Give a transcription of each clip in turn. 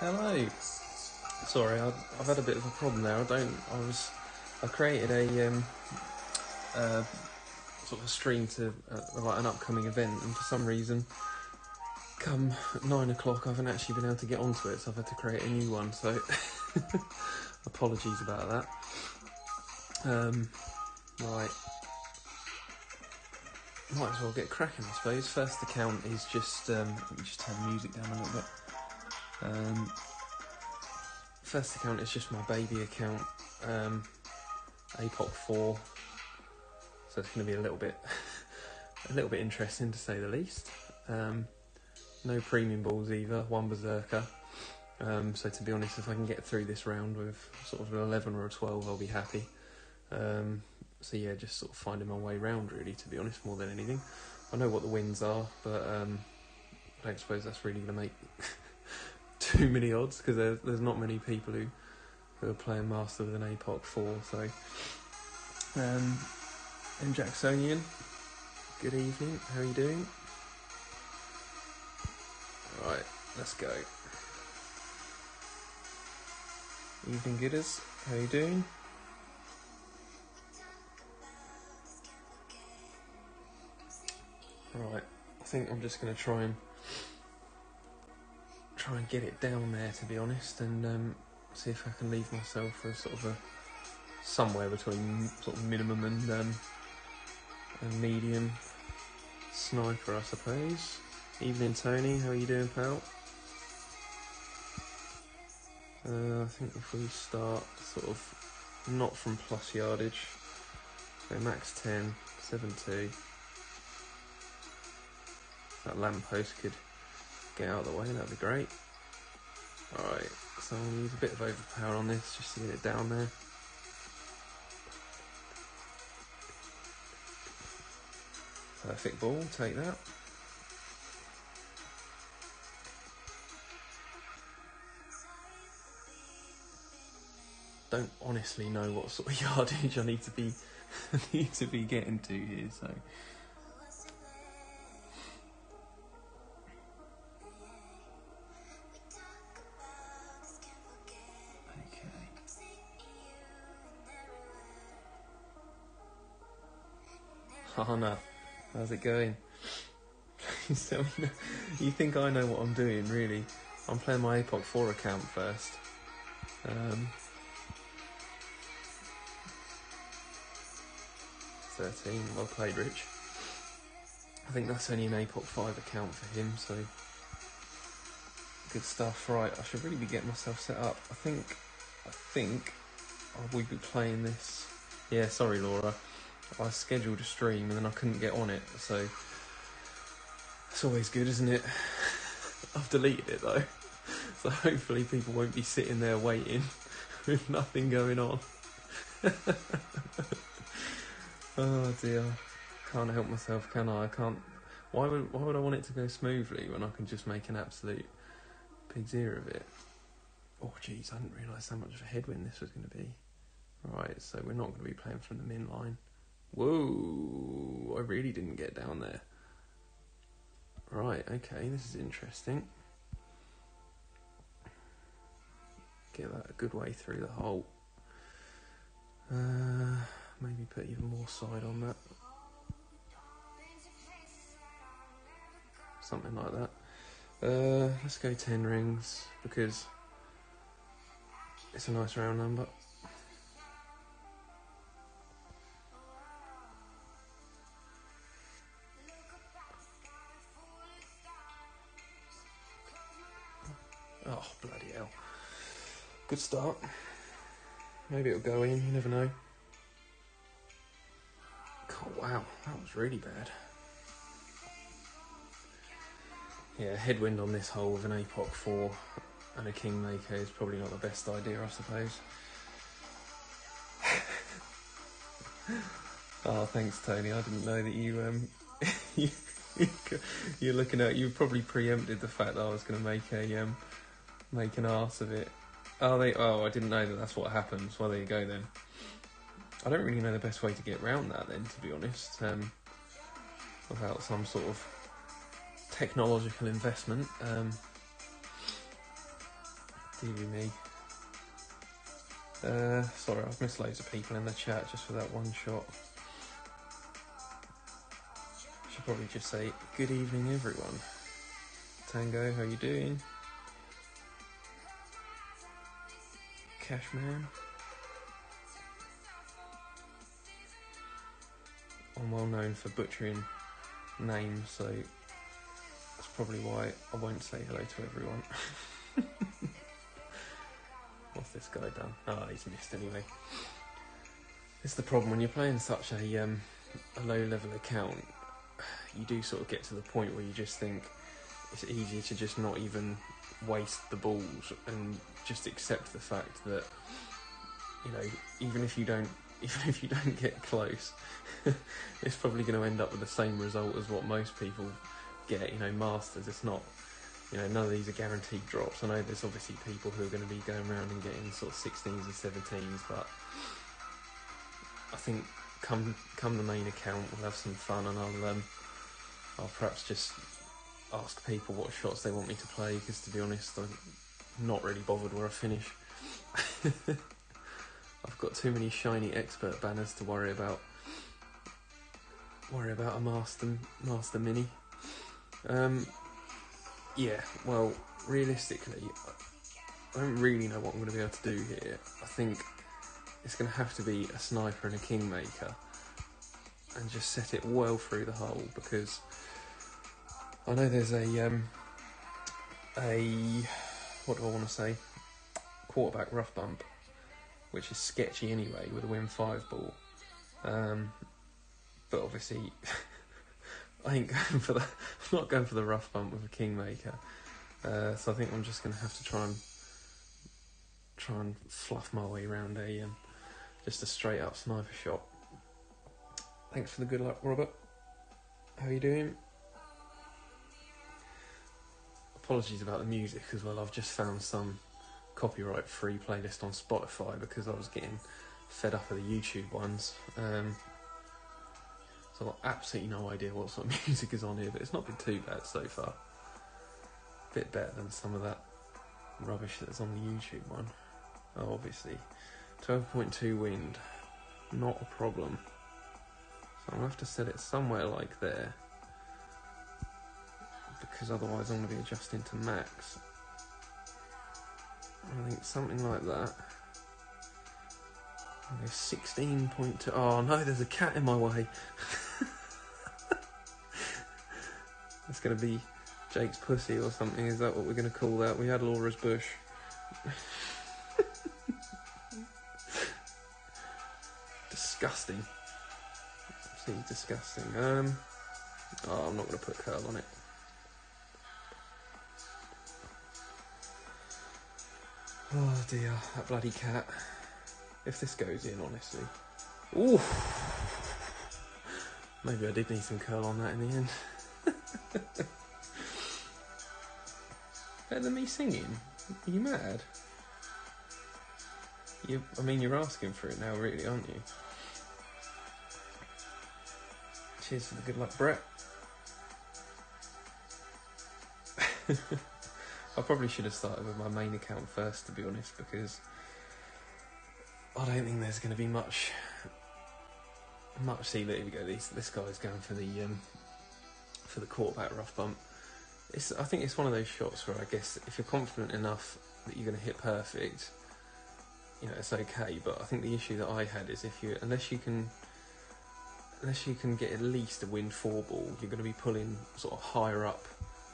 Hello. Sorry, I've had a bit of a problem there. I created a sort of a stream to like an upcoming event, and for some reason, come 9 o'clock, I haven't actually been able to get onto it, so I've had to create a new one. So apologies about that. Right. Might as well get cracking, I suppose. First account is just let me just turn the music down a little bit. First account is just my baby account, APOC 4, so it's going to be a little bit interesting to say the least. No premium balls either, one berserker. So to be honest, if I can get through this round with sort of an 11 or a 12, I'll be happy. So yeah, just sort of finding my way round really, to be honest, more than anything. I know what the wins are, but I don't suppose that's really going to make too many odds, because there's not many people who are playing Master with an APOC 4. So, M. Jacksonian, good evening, how are you doing? Right, let's go. Evening Gooders, how are you doing? Right, I think I'm just going to try and get it down there, to be honest, and see if I can leave myself for a sort of a somewhere between sort of minimum and medium sniper, I suppose. Evening Tony, how are you doing, pal? I think if we start sort of not from plus yardage, so max 10, 7-2. That lamppost could get out of the way, that'd be great. Alright, so I'll use a bit of overpower on this just to get it down there. Perfect ball, take that. Don't honestly know what sort of yardage I need to be getting to here, so Hana, how's it going? Please tell me. You think I know what I'm doing, really? I'm playing my APOC 4 account first. 13, well played, Rich. I think that's only an APOC 5 account for him, so good stuff. Right, I should really be getting myself set up. I think I will be playing this. Yeah, sorry, Laura. I scheduled a stream and then I couldn't get on it, so it's always good, isn't it? I've deleted it though, so hopefully people won't be sitting there waiting with nothing going on. Oh dear, can't help myself, can I? I can't. Why would I want it to go smoothly when I can just make an absolute pig's ear of it? Oh jeez, I didn't realise how much of a headwind this was going to be. Right, so we're not going to be playing from the min line. Whoa, I really didn't get down there. Right, okay, this is interesting. Get that a good way through the hole. Maybe put even more side on that. Something like that. Let's go 10 rings, because it's a nice round number. Oh, bloody hell. Good start. Maybe it'll go in, you never know. Oh, wow, that was really bad. Yeah, headwind on this hole with an APOC 4 and a Kingmaker is probably not the best idea, I suppose. Oh, thanks, Tony. I didn't know that you you're looking at. You probably preempted the fact that I was going to make an arse of it. Oh, I didn't know that that's what happens. Well, there you go then. I don't really know the best way to get around that then, to be honest, without some sort of technological investment. Dear me. Sorry, I've missed loads of people in the chat just for that one shot. Should probably just say good evening, everyone. Tango, how you doing? Cashman. I'm well known for butchering names, so that's probably why I won't say hello to everyone. What's this guy done? Oh, he's missed anyway. It's the problem when you're playing such a low-level account. You do sort of get to the point where you just think it's easier to just not even waste the balls and just accept the fact that, you know, even if you don't get close, it's probably going to end up with the same result as what most people get. You know, Masters, it's not, you know, none of these are guaranteed drops. I know there's obviously people who are going to be going around and getting sort of 16s and 17s, but I think come the main account, we'll have some fun, and I'll perhaps just ask people what shots they want me to play, because to be honest, I'm not really bothered where I finish. I've got too many shiny expert banners to worry about a master mini. Yeah, well, realistically, I don't really know what I'm going to be able to do here. I think it's going to have to be a sniper and a kingmaker, and just set it well through the hole, because I know there's a what do I want to say, quarterback rough bump, which is sketchy anyway with a Win 5 ball, but obviously I ain't going for I'm not going for the rough bump with a kingmaker, so I think I'm just going to have to try and fluff my way around just a straight up sniper shot. Thanks for the good luck, Robert. How are you doing? Apologies about the music as well. I've just found some copyright free playlist on Spotify because I was getting fed up of the YouTube ones. So I've got absolutely no idea what sort of music is on here, but it's not been too bad so far. A bit better than some of that rubbish that's on the YouTube one. Oh, obviously 12.2 wind, not a problem. So I'm going to have to set it somewhere like there, because otherwise I'm going to be adjusting to max. I think something like that. I'll go 16.2. Oh no, there's a cat in my way. It's going to be Jake's pussy or something. Is that what we're going to call that? We had Laura's bush. Disgusting. Absolutely disgusting. Oh, I'm not going to put curl on it. Oh dear, that bloody cat. If this goes in, honestly. Ooh. Maybe I did need some curl on that in the end. Better than me singing? Are you mad? I mean, you're asking for it now, really, aren't you? Cheers for the good luck, Brett. I probably should have started with my main account first, to be honest, because I don't think there's going to be much. See, there we go. This guy's going for the quarterback rough bump. I think it's one of those shots where I guess if you're confident enough that you're going to hit perfect, you know, it's okay. But I think the issue that I had is unless you can get at least a Win 4 ball, you're going to be pulling sort of higher up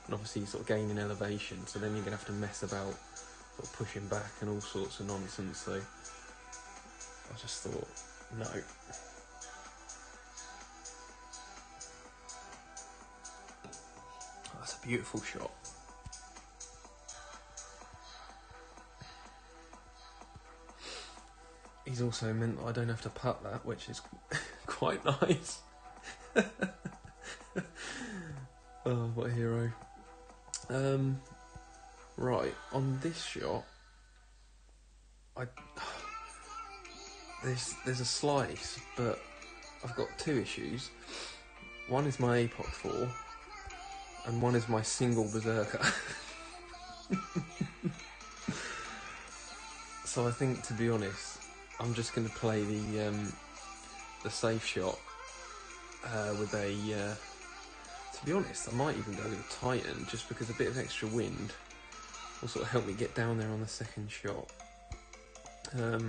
and obviously sort of gaining elevation. So then you're going to have to mess about sort of pushing back and all sorts of nonsense. So I just thought, no. That's a beautiful shot. He's also meant that I don't have to putt that, which is quite nice. Oh, what a hero. Right, on this shot, there's a slice, but I've got two issues. One is my APOC 4, and one is my single berserker. So I think, to be honest, I'm just going to play the safe shot with a... to be honest, I might even go with a Titan, just because a bit of extra wind will sort of help me get down there on the second shot. I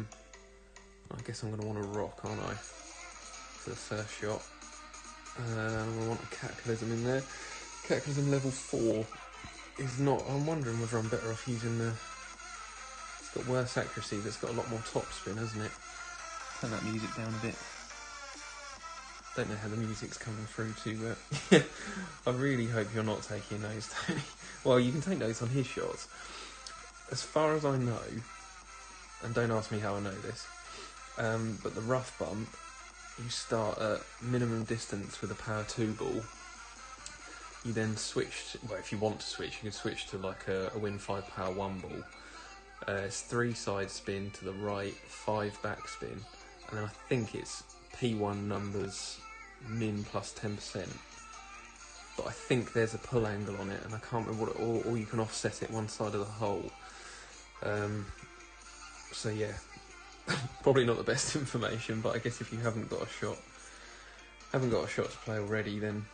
guess I'm going to want a rock, aren't I, for the first shot. I'm going to want a Cataclysm in there. Cataclysm level 4 is not... I'm wondering whether I'm better off using the... It's got worse accuracy, but it's got a lot more top spin, hasn't it? Turn that music down a bit. Don't know how the music's coming through to... I really hope you're not taking notes, Tony. Well, you can take notes on his shots. As far as I know, and don't ask me how I know this, but the rough bump, you start at minimum distance with a power 2 ball. You then switch, well, if you want to switch, you can switch to like a Win 5 power 1 ball. It's 3 side spin to the right, 5 back spin, and then I think it's P1 numbers min plus 10%. But I think there's a pull angle on it, and I can't remember what it, or you can offset it one side of the hole. So yeah, probably not the best information, but I guess if you haven't got a shot to play already, then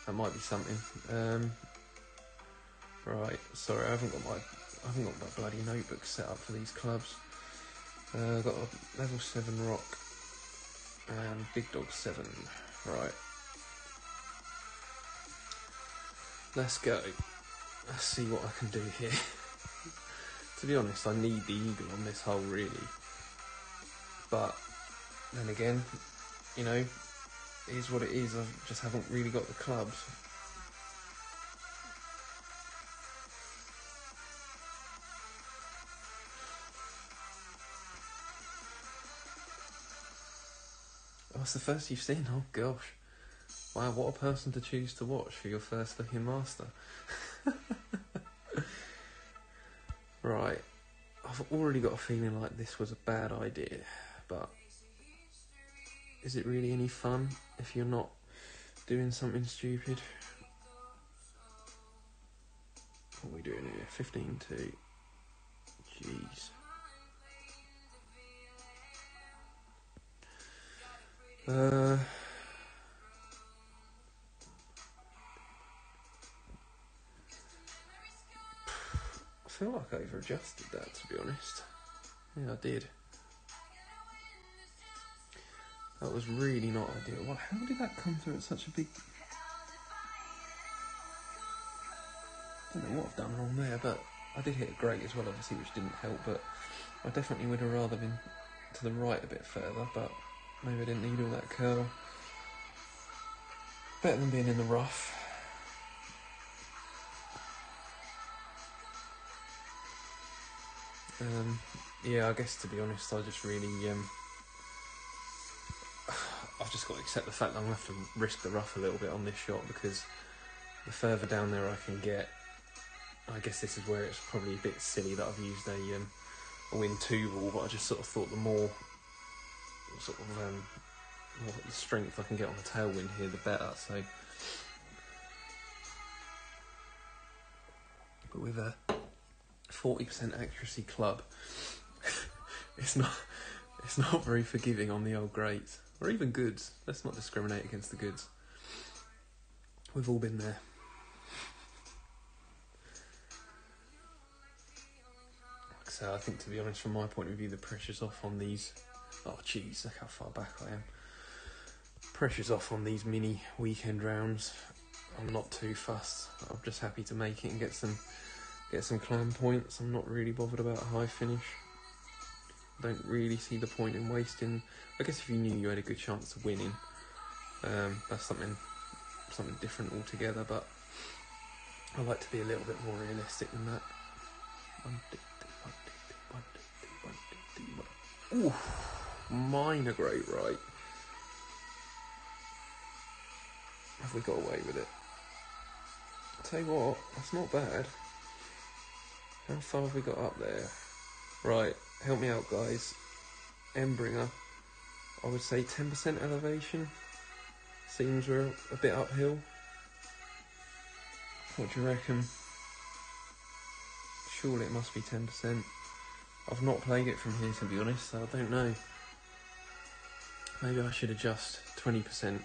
that might be something. Right, sorry, I haven't got my bloody notebook set up for these clubs. I've got a level 7 rock and Big Dog 7. Right, let's go. Let's see what I can do here. To be honest, I need the eagle on this hole, really. But then again, you know, it is what it is. I just haven't really got the clubs. Oh, it's the first you've seen? Oh gosh. Wow, what a person to choose to watch for your first looking master. Right, I've already got a feeling like this was a bad idea, but is it really any fun if you're not doing something stupid? What are we doing here? 15-2. Jeez. I feel like I over-adjusted that, to be honest. Yeah, I did. That was really not ideal. Well, how did that come through at such a big... I don't know what I've done wrong there, but I did hit it great as well, obviously, which didn't help, but I definitely would have rather been to the right a bit further, but maybe I didn't need all that curl. Better than being in the rough. Yeah, I guess, to be honest, I just really... I've just got to accept the fact that I'm going to have to risk the rough a little bit on this shot, because the further down there I can get, I guess this is where it's probably a bit silly that I've used a Win 2 ball, but I just sort of thought the more the strength I can get on the tailwind here, the better. So, but with a 40% accuracy club, it's not very forgiving on the old greats, or even goods. Let's not discriminate against the goods. We've all been there. So I think, to be honest, from my point of view, the pressure's off on these... Oh, jeez, look how far back I am. Pressure's off on these mini weekend rounds. I'm not too fussed. I'm just happy to make it and get some climb points. I'm not really bothered about a high finish. Don't really see the point in wasting... I guess if you knew you had a good chance of winning, that's something different altogether, but I like to be a little bit more realistic than that. Ooh, minor great right. Have we got away with it? I'll tell you what, that's not bad. How far have we got up there? Right, help me out, guys. Embringer, I would say 10% elevation. Seems we're a bit uphill. What do you reckon? Surely it must be 10%. I've not played it from here, to be honest, so I don't know. Maybe I should adjust 20%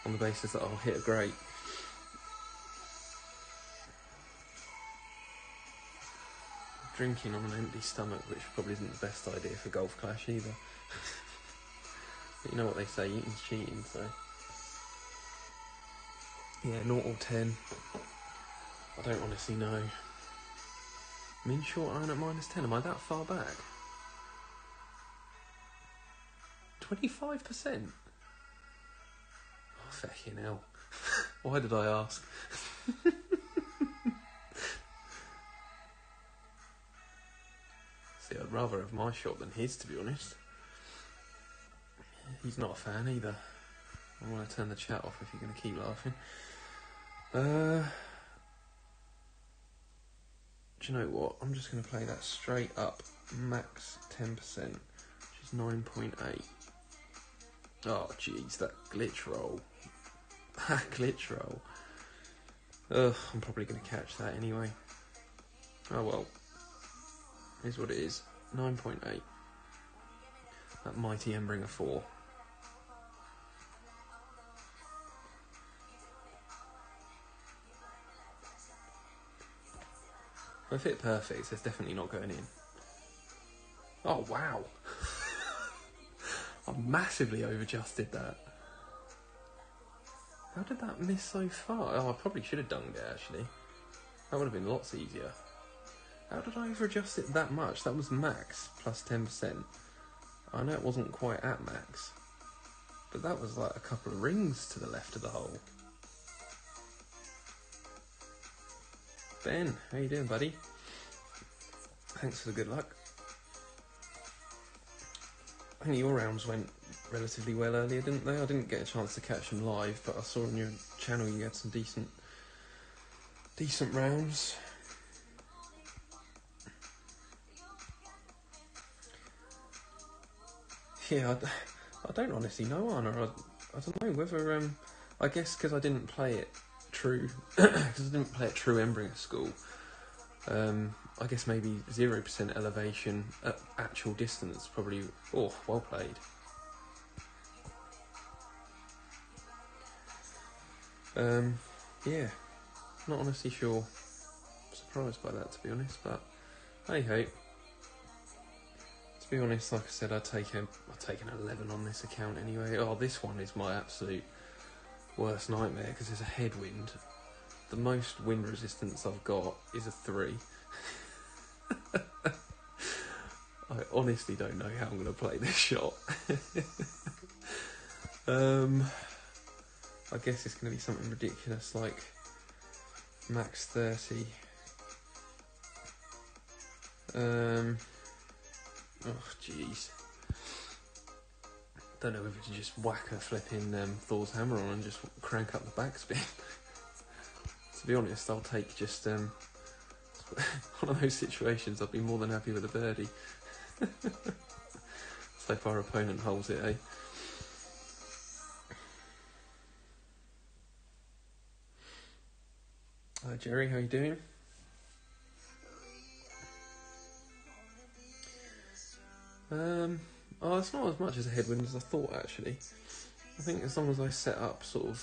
on the basis that I'll hit a great. Drinking on an empty stomach, which probably isn't the best idea for Golf Clash either. But you know what they say, eating's cheating, so... Yeah, 0 or 10. I don't honestly know. I'm in short iron at -10. Am I that far back? 25%? Oh, fucking hell. Why did I ask? See, I'd rather have my shot than his, to be honest. He's not a fan either. I want to turn the chat off if you're going to keep laughing. Do you know what? I'm just going to play that straight up max 10%, which is 9.8. Oh, jeez, that glitch roll. That glitch roll. Ugh, I'm probably going to catch that anyway. Oh well. Here's what it is. 9.8. That mighty Embringer 4. If it perfect, it's definitely not going in. Oh, wow. I massively over-adjusted that. How did that miss so far? Oh, I probably should have dunged it, actually. That would have been lots easier. How did I over-adjust it that much? That was max, plus 10%. I know it wasn't quite at max, but that was like a couple of rings to the left of the hole. Ben, how you doing, buddy? Thanks for the good luck. I think your rounds went relatively well earlier, didn't they? I didn't get a chance to catch them live, but I saw on your channel you had some decent rounds. Yeah, I don't honestly know, Anna. I don't know whether I guess because I didn't play it true, because I didn't play it true Embringer school. I guess maybe 0% elevation at actual distance, probably. Oh, well played. Yeah, not honestly sure. Surprised by that, to be honest, but hey ho. To be honest, like I said, I'd take an 11 on this account anyway. Oh, this one is my absolute worst nightmare because there's a headwind. The most wind resistance I've got is a 3. I honestly don't know how I'm going to play this shot. I guess it's going to be something ridiculous like max 30. Oh, jeez. Don't know whether to just whack a flipping Thor's hammer on and just crank up the backspin. To be honest, I'll take just one of those situations. I'd be more than happy with a birdie. So if our opponent holds it, eh? Hi Jerry, how you doing? Oh, it's not as much as a headwind as I thought, actually. I think as long as I set up sort of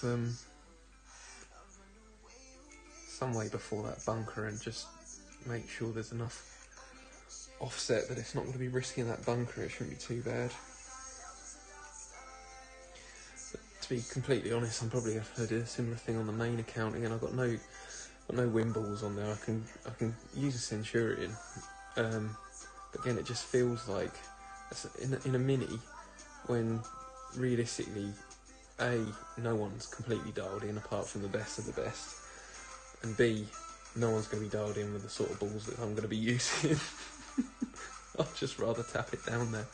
some way before that bunker and just make sure there's enough offset that it's not going to be risking that bunker, it shouldn't be too bad. But to be completely honest, I'm probably going to do a similar thing on the main account again. I've got no wind balls on there. I can use a Centurion, but again, it just feels like in a mini when realistically, A, no one's completely dialed in apart from the best of the best, and B, no one's going to be dialed in with the sort of balls that I'm going to be using. I'd just rather tap it down there.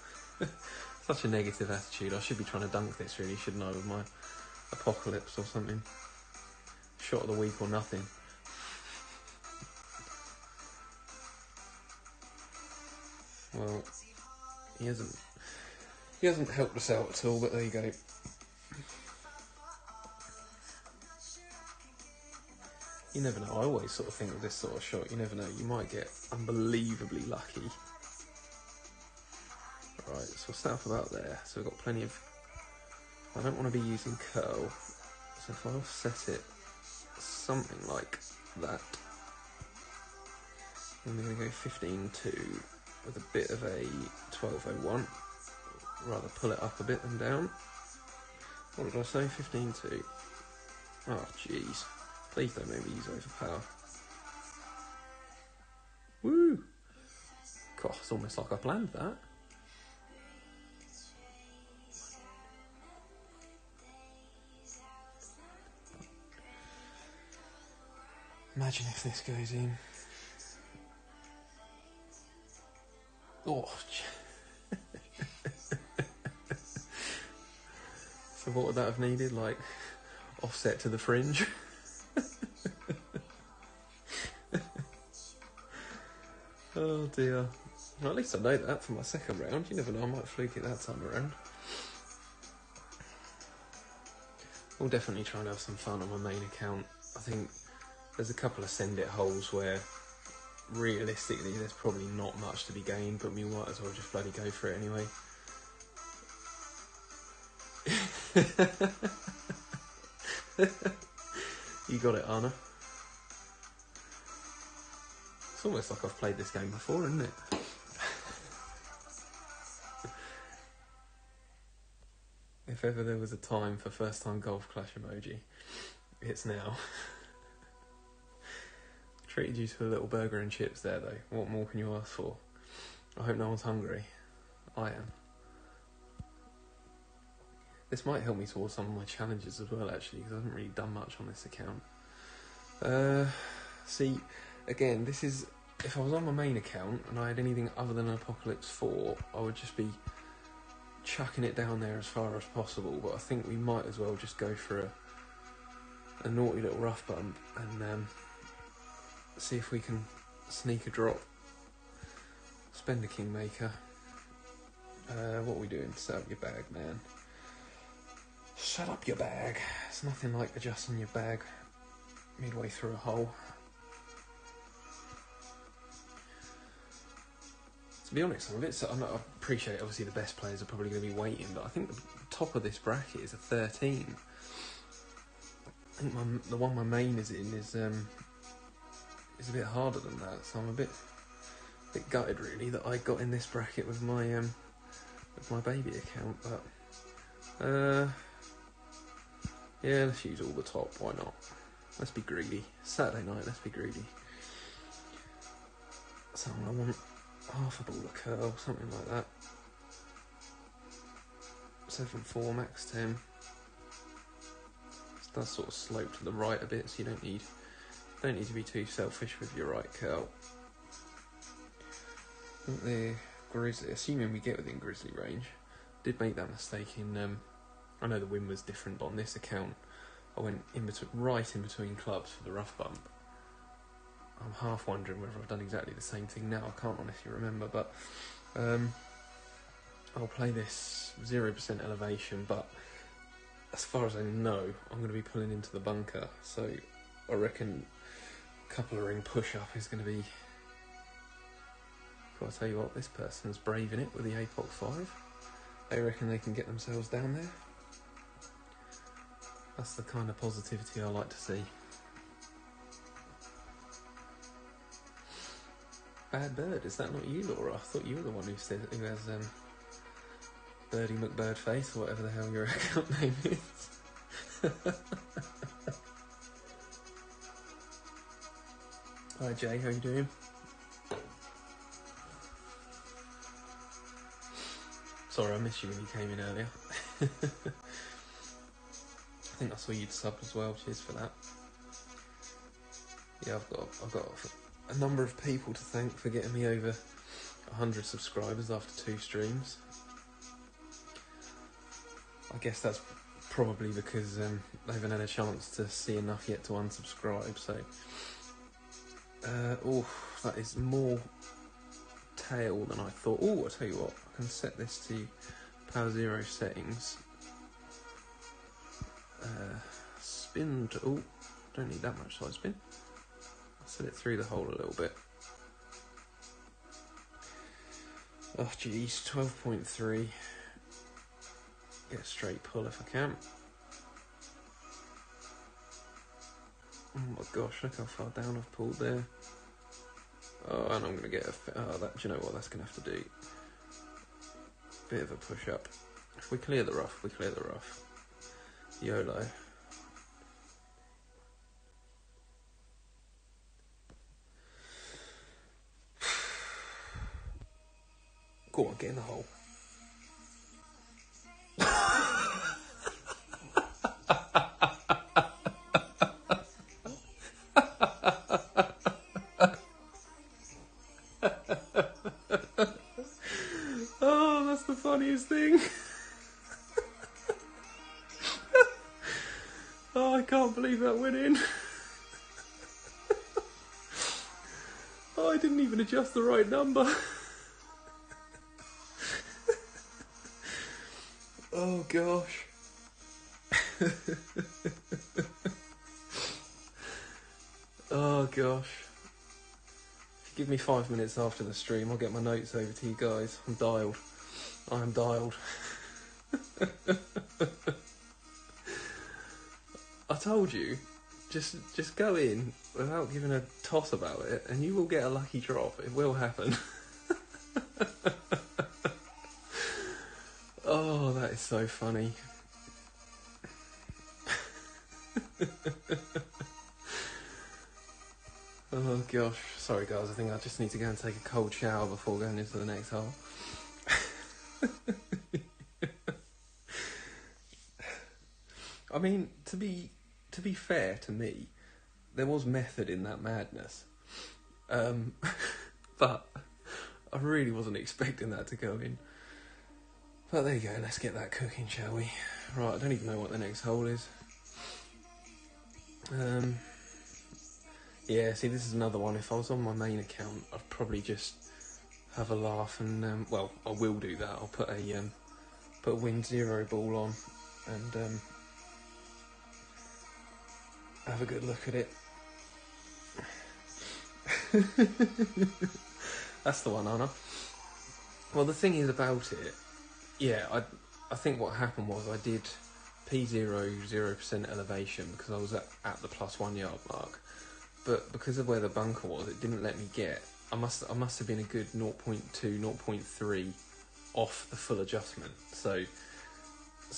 Such a negative attitude. I should be trying to dunk this, really, shouldn't I, with my Apocalypse or something. Shot of the week or nothing. Well, he hasn't helped us out at all, but there you go. You never know. I always sort of think of this sort of shot. You never know. You might get unbelievably lucky. Right, so we'll set up about there. So we've got plenty of... I don't want to be using curl, so if I offset it something like that, then we're going to go 15.2 with a bit of a 12.01. Rather pull it up a bit than down. What did I say? 15.2. Oh, jeez. Please don't make me use overpower. Woo! God, it's almost like I planned that. Imagine if this goes in. Oh, so what would that have needed? Like, offset to the fringe? Oh dear. Well, at least I know that for my second round. You never know, I might fluke it that time around. We'll definitely try and have some fun on my main account. I think there's a couple of send it holes where realistically there's probably not much to be gained, but we might as well just bloody go for it anyway. You got it, Anna. It's almost like I've played this game before, isn't it? If ever there was a time for first time Golf Clash emoji, it's now. Treated you to a little burger and chips there though. What more can you ask for? I hope no one's hungry. I am. This might help me towards some of my challenges as well actually, because I haven't really done much on this account. See, again, this is... If I was on my main account and I had anything other than Apocalypse 4, I would just be chucking it down there as far as possible, but I think we might as well just go for a naughty little rough bump and see if we can sneak a drop. Spend a Kingmaker. What are we doing? Set up your bag, man. Set up your bag. It's nothing like adjusting your bag midway through a hole. To be honest, I'm a bit... I appreciate, obviously, the best players are probably going to be waiting, but I think the top of this bracket is a 13. I think the one my main is in is a bit harder than that, so I'm a bit gutted, really, that I got in this bracket with my baby account, but... yeah, let's use all the top, why not? Let's be greedy. Saturday night, let's be greedy. So I want half a ball of curl, something like that. 7.4, max 10. This does sort of slope to the right a bit, so you don't need to be too selfish with your right curl. I think the grizzly, assuming we get within grizzly range, did make that mistake in... I know the win was different, but on this account, I went right in between clubs for the rough bump. I'm half wondering whether I've done exactly the same thing now. I can't honestly remember, but I'll play this 0% elevation, but as far as I know, I'm going to be pulling into the bunker, so I reckon a couple of ring push-up is going to be... Well, I'll tell you what, this person's braving it with the APOC 5. They reckon they can get themselves down there. That's the kind of positivity I like to see. Bad Bird, is that not you, Laura? I thought you were the one who has Birdie McBirdface, or whatever the hell your account name is. Hi Jay, how you doing? Sorry, I missed you when you came in earlier. I think I saw you'd subbed as well, cheers for that. Yeah, I've got a number of people to thank for getting me over 100 subscribers after 2 streams. I guess that's probably because they haven't had a chance to see enough yet to unsubscribe, so... oh, that is more tail than I thought. Oh, I'll tell you what, I can set this to Power Zero settings. Spin to... oh, don't need that much side spin. I'll set it through the hole a little bit. Oh geez, 12.3. Get a straight pull if I can. Oh my gosh, look how far down I've pulled there. Oh, and I'm going to get a... Oh, that, do you know what that's going to have to do? Bit of a push-up. If we clear the rough, we clear the rough. YOLO. Go on, get in the hole. Oh, that's the funniest thing. Oh, I can't believe that went in. Oh, I didn't even adjust the right number. Oh gosh. Oh gosh. If you give me 5 minutes after the stream, I'll get my notes over to you guys. I'm dialed. I am dialed. I told you, just go in without giving a toss about it, and you will get a lucky drop. It will happen. Oh, that is so funny. Oh gosh, sorry guys, I think I just need to go and take a cold shower before going into the next hole. I mean, to be fair to me, there was method in that madness. But I really wasn't expecting that to go in. But there you go, let's get that cooking, shall we? Right, I don't even know what the next hole is. Yeah, see, this is another one. If I was on my main account, I'd probably just have a laugh and, well, I will do that. I'll put a wind zero ball on and have a good look at it. That's the one, Anna. Well, the thing is about it, yeah, I think what happened was I did P0 0% elevation because I was at the +1 yard mark, but because of where the bunker was, it didn't let me get. I must have been a good 0.2, 0.3 off the full adjustment. So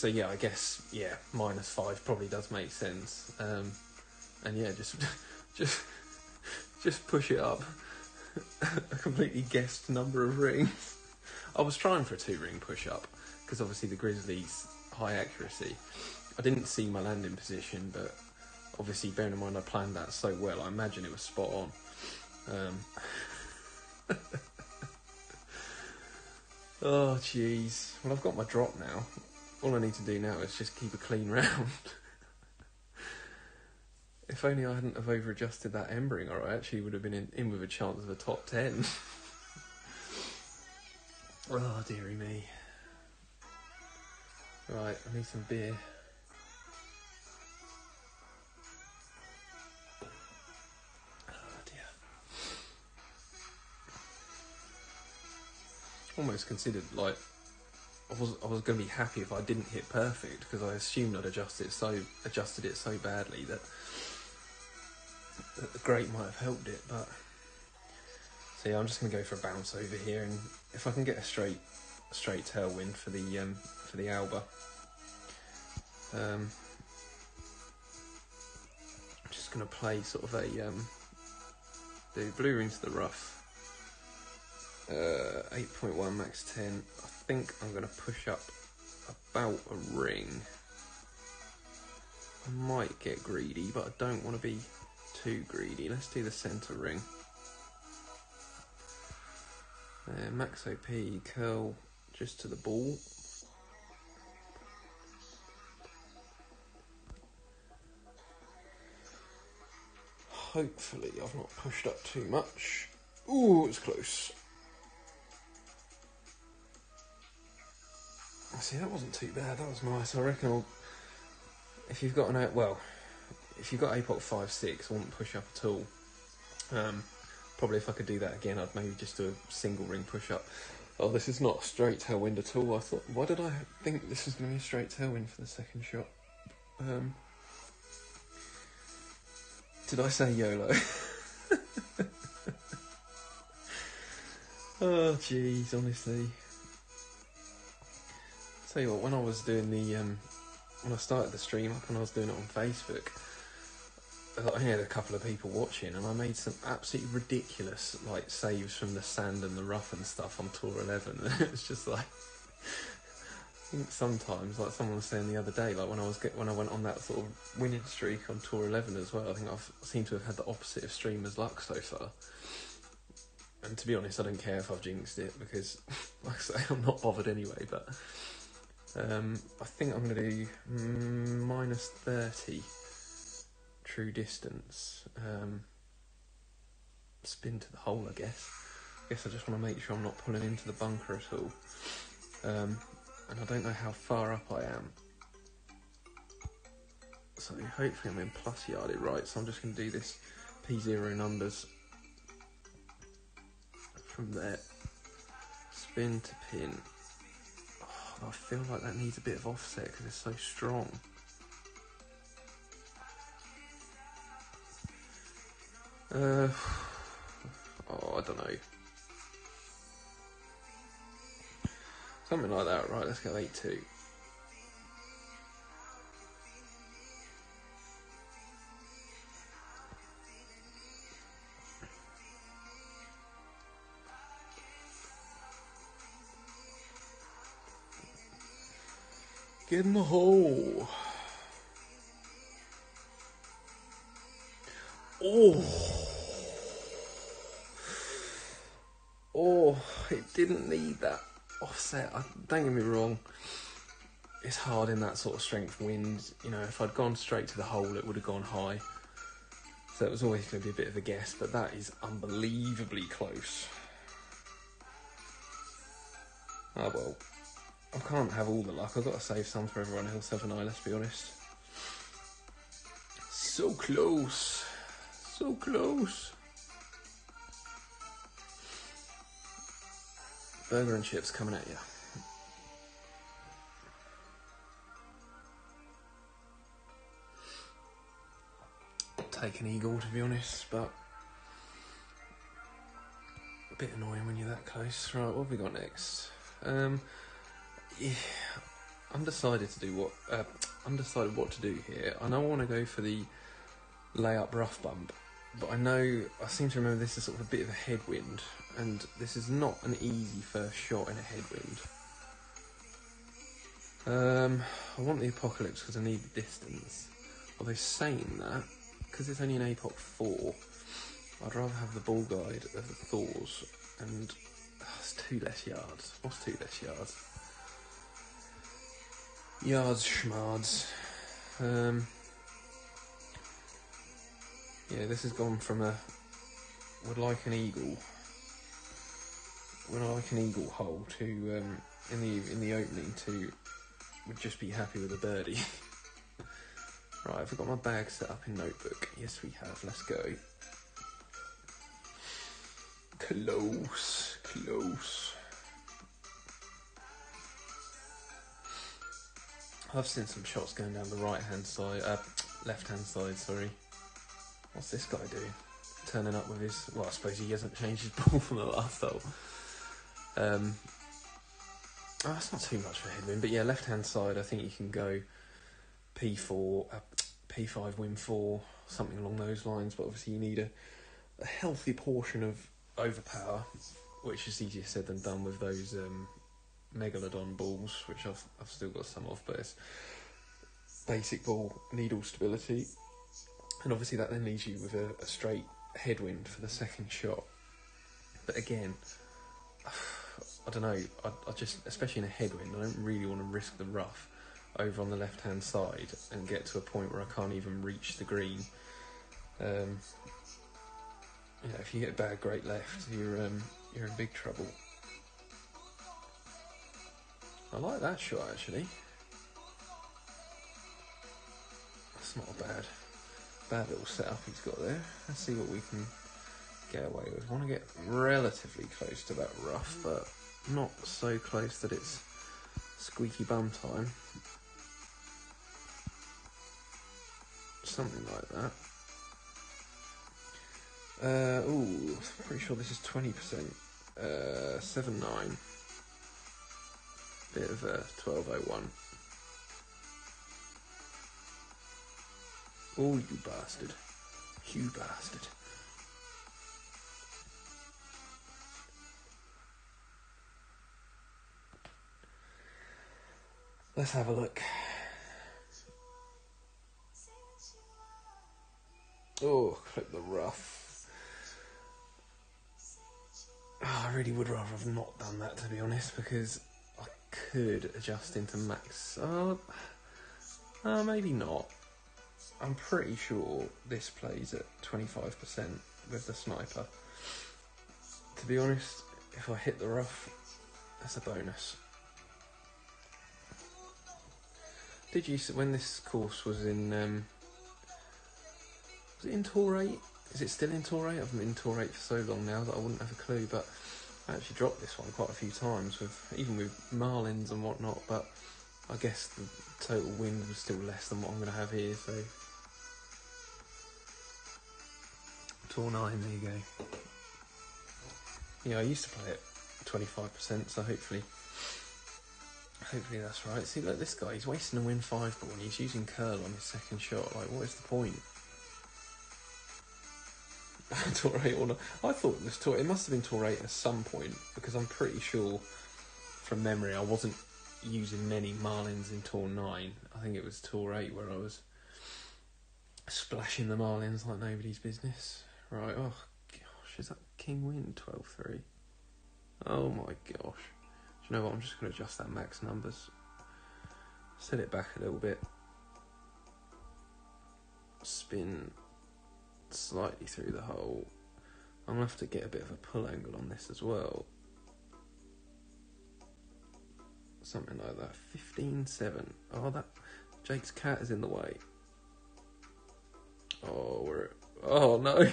yeah, I guess yeah, -5 probably does make sense. And yeah, just push it up a completely guessed number of rings. I was trying for a 2-ring push-up because obviously the Grizzlies high accuracy. I didn't see my landing position, but obviously bearing in mind I planned that so well, I imagine it was spot on. Oh jeez. Well, I've got my drop now. All I need to do now is just keep a clean round. If only I hadn't have over-adjusted that embering, or I actually would have been in with a chance of a top 10. Oh, dearie me. Right, I need some beer. Oh dear. Almost considered, like, I was going to be happy if I didn't hit perfect, because I assumed I'd adjusted it so badly that the grate might have helped it, but... So yeah, I'm just going to go for a bounce over here, and if I can get a straight tailwind for the Alba. I'm just going to play sort of the blue ring to the rough. 8.1 max 10. I think I'm going to push up about a ring. I might get greedy, but I don't want to be too greedy. Let's do the centre ring. Max OP, curl just to the ball. Hopefully I've not pushed up too much. Ooh, it's close. See, that wasn't too bad, that was nice. I reckon if you've got if you've got APOC 5.6, I wouldn't push up at all. Probably if I could do that again, I'd maybe just do a single ring push up. Oh, this is not a straight tailwind at all. I thought, why did I think this was going to be a straight tailwind for the second shot? Did I say YOLO? Oh, jeez, honestly. Tell you what, when I was doing the, when I started the stream up and I was doing it on Facebook, I only had a couple of people watching, and I made some absolutely ridiculous like saves from the sand and the rough and stuff on Tour 11. It was just like, I think sometimes, like someone was saying the other day, like when I went on that sort of winning streak on Tour 11 as well, I think I've seemed to have had the opposite of streamer's luck so far. And to be honest, I don't care if I've jinxed it, because, like I say, I'm not bothered anyway. But I think I'm going to do minus 30 true distance. Spin to the hole, I guess. I guess I just want to make sure I'm not pulling into the bunker at all. And I don't know how far up I am. So hopefully I'm in plus yarded right. So I'm just going to do this P0 numbers. From there, spin to pin. Oh, I feel like that needs a bit of offset because it's so strong. Oh, I don't know. Something like that, right? Let's go 8-2. Get in the hole. Oh, it didn't need that offset. Don't get me wrong, it's hard in that sort of strength wind. You know, if I'd gone straight to the hole, it would have gone high. So it was always going to be a bit of a guess, but that is unbelievably close. Oh well, I can't have all the luck. I've got to save some for everyone else, haven't I? Let's be honest. So close. So close. Burger and chips coming at you. Take an eagle, to be honest, but a bit annoying when you're that close. Right, what have we got next? Yeah, undecided what to do here. I know I want to go for the layup rough bump, but I seem to remember this is sort of a bit of a headwind, and this is not an easy first shot in a headwind. I want the apocalypse because I need the distance. Although saying that, because it's only an APOC 4, I'd rather have the ball guide of the Thors, and it's 2 less yards. What's 2 less yards? Yards schmards. Yeah, this has gone from a would like an eagle hole to in the opening to would just be happy with a birdie. Right, have we got my bag set up in notebook? Yes, we have. Let's go. Close. I've seen some shots going down the right-hand side, left-hand side, sorry. What's this guy doing? Turning up with his, well, I suppose he hasn't changed his ball from the last hole. That's not too much for a headwind, but yeah, left-hand side, I think you can go P4, P5, win 4, something along those lines, but obviously you need a healthy portion of overpower, which is easier said than done with those Megalodon balls, which I've still got some of, but it's basic ball, needle stability, and obviously that then leaves you with a straight headwind for the second shot. But again, I don't know, I just, especially in a headwind, I don't really want to risk the rough over on the left hand side and get to a point where I can't even reach the green. You know, if you get a bad great left, you're in big trouble. I like that shot actually. That's not a bad little setup he's got there. Let's see what we can get away with. I want to get relatively close to that rough, but not so close that it's squeaky bum time. Something like that. Ooh, pretty sure this is 20%. 7.9. Bit of 12.01. Oh, you bastard. You bastard. Let's have a look. Oh, clip the rough. Oh, I really would rather have not done that, to be honest, because I could adjust into max. Maybe not. I'm pretty sure this plays at 25% with the sniper. To be honest, if I hit the rough, that's a bonus. Did you, when this course was in, was it in Tour 8? Is it still in Tour 8? I've been in Tour 8 for so long now that I wouldn't have a clue, but I actually dropped this one quite a few times, even with marlins and whatnot, but I guess the total wind was still less than what I'm going to have here, so... Tour 9, there you go. Yeah, I used to play at 25%, so hopefully that's right. See, look, this guy, he's wasting a win 5 ball and he's using curl on his second shot. Like, what is the point? Tour 8 or not? I thought it was Tour... It must have been Tour 8 at some point, because I'm pretty sure, from memory, I wasn't using many marlins in Tour 9. I think it was Tour 8 where I was splashing the marlins like nobody's business. Right, oh gosh, is that King Wind 12-3? Oh my gosh. Do you know what, I'm just going to adjust that max numbers. Set it back a little bit. Spin slightly through the hole. I'm going to have to get a bit of a pull angle on this as well. Something like that. 15-7. Oh, that Jake's cat is in the way. Oh, oh no.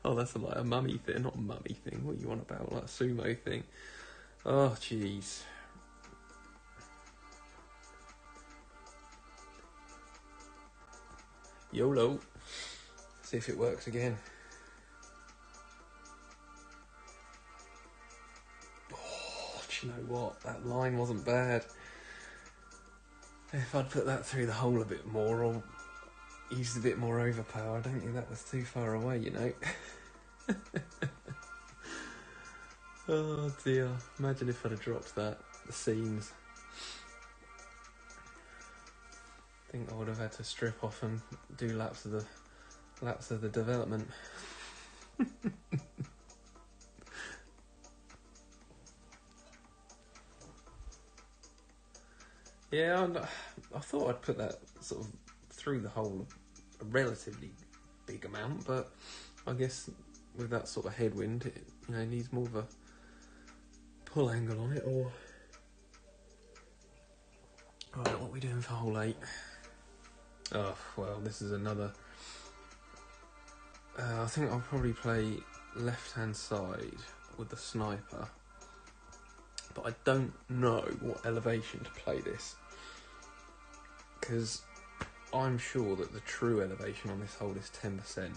Oh, that's like a mummy thing, not a mummy thing. What are you on about? Like a sumo thing. Oh, jeez. YOLO. See if it works again. Oh, do you know what? That line wasn't bad. If I'd put that through the hole a bit more, or used a bit more overpower, I don't think that was too far away, you know. Oh dear, imagine if I'd have dropped that, the seams. I think I would have had to strip off and do laps of the development. Yeah, I thought I'd put that sort of through the hole a relatively big amount, but I guess with that sort of headwind, it, you know, needs more of a pull angle on it. Or right, what are we doing for hole 8? Oh well, this is another. I think I'll probably play left-hand side with the sniper, but I don't know what elevation to play this, because I'm sure that the true elevation on this hole is 10%.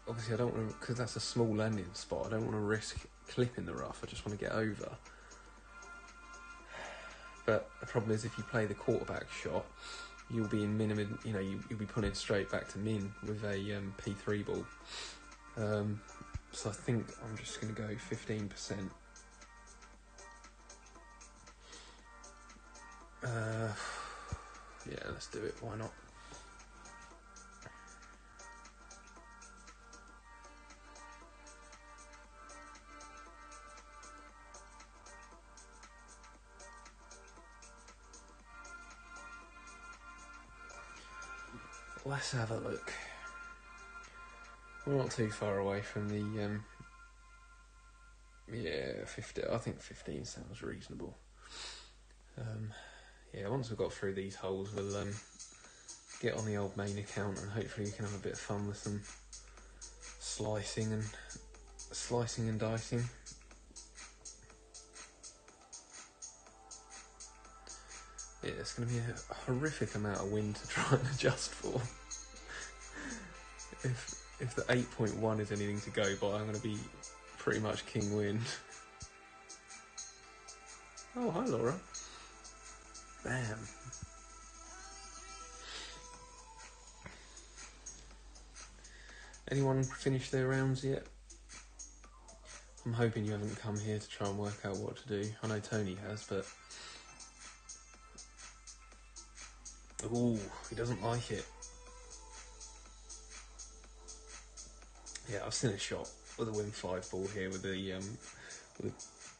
Obviously I don't want to, because that's a small landing spot, I don't want to risk clipping the rough, I just want to get over. But the problem is, if you play the quarterback shot, you'll be in minimum, you know, you'll be pulling straight back to min with a P3 ball. So I think I'm just going to go 15%. Yeah, let's do it, why not? Let's have a look. We're not too far away from the, yeah, 50. I think 15 sounds reasonable. Yeah, once we've got through these holes, we'll get on the old main account and hopefully we can have a bit of fun with some slicing and slicing and dicing. Yeah, it's going to be a horrific amount of wind to try and adjust for. If the 8.1 is anything to go by, I'm going to be pretty much king wind. Oh, hi Laura. Bam. Anyone finished their rounds yet? I'm hoping you haven't come here to try and work out what to do. I know Tony has, but... Ooh, he doesn't like it. Yeah, I've seen a shot with a Win 5 ball here with the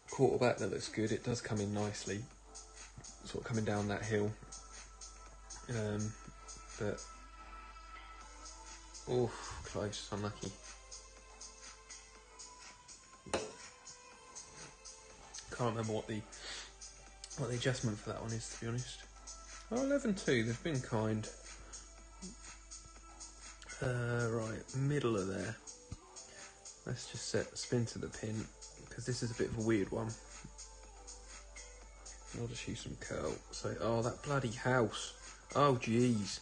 quarterback that looks good. It does come in nicely, sort of coming down that hill. But oh, close, unlucky. Can't remember what the adjustment for that one is, to be honest. Oh, 11-2, they've been kind. Right, middle of there. Let's just set spin to the pin, because this is a bit of a weird one. I'll just use some curl. So, oh, that bloody house. Oh, jeez.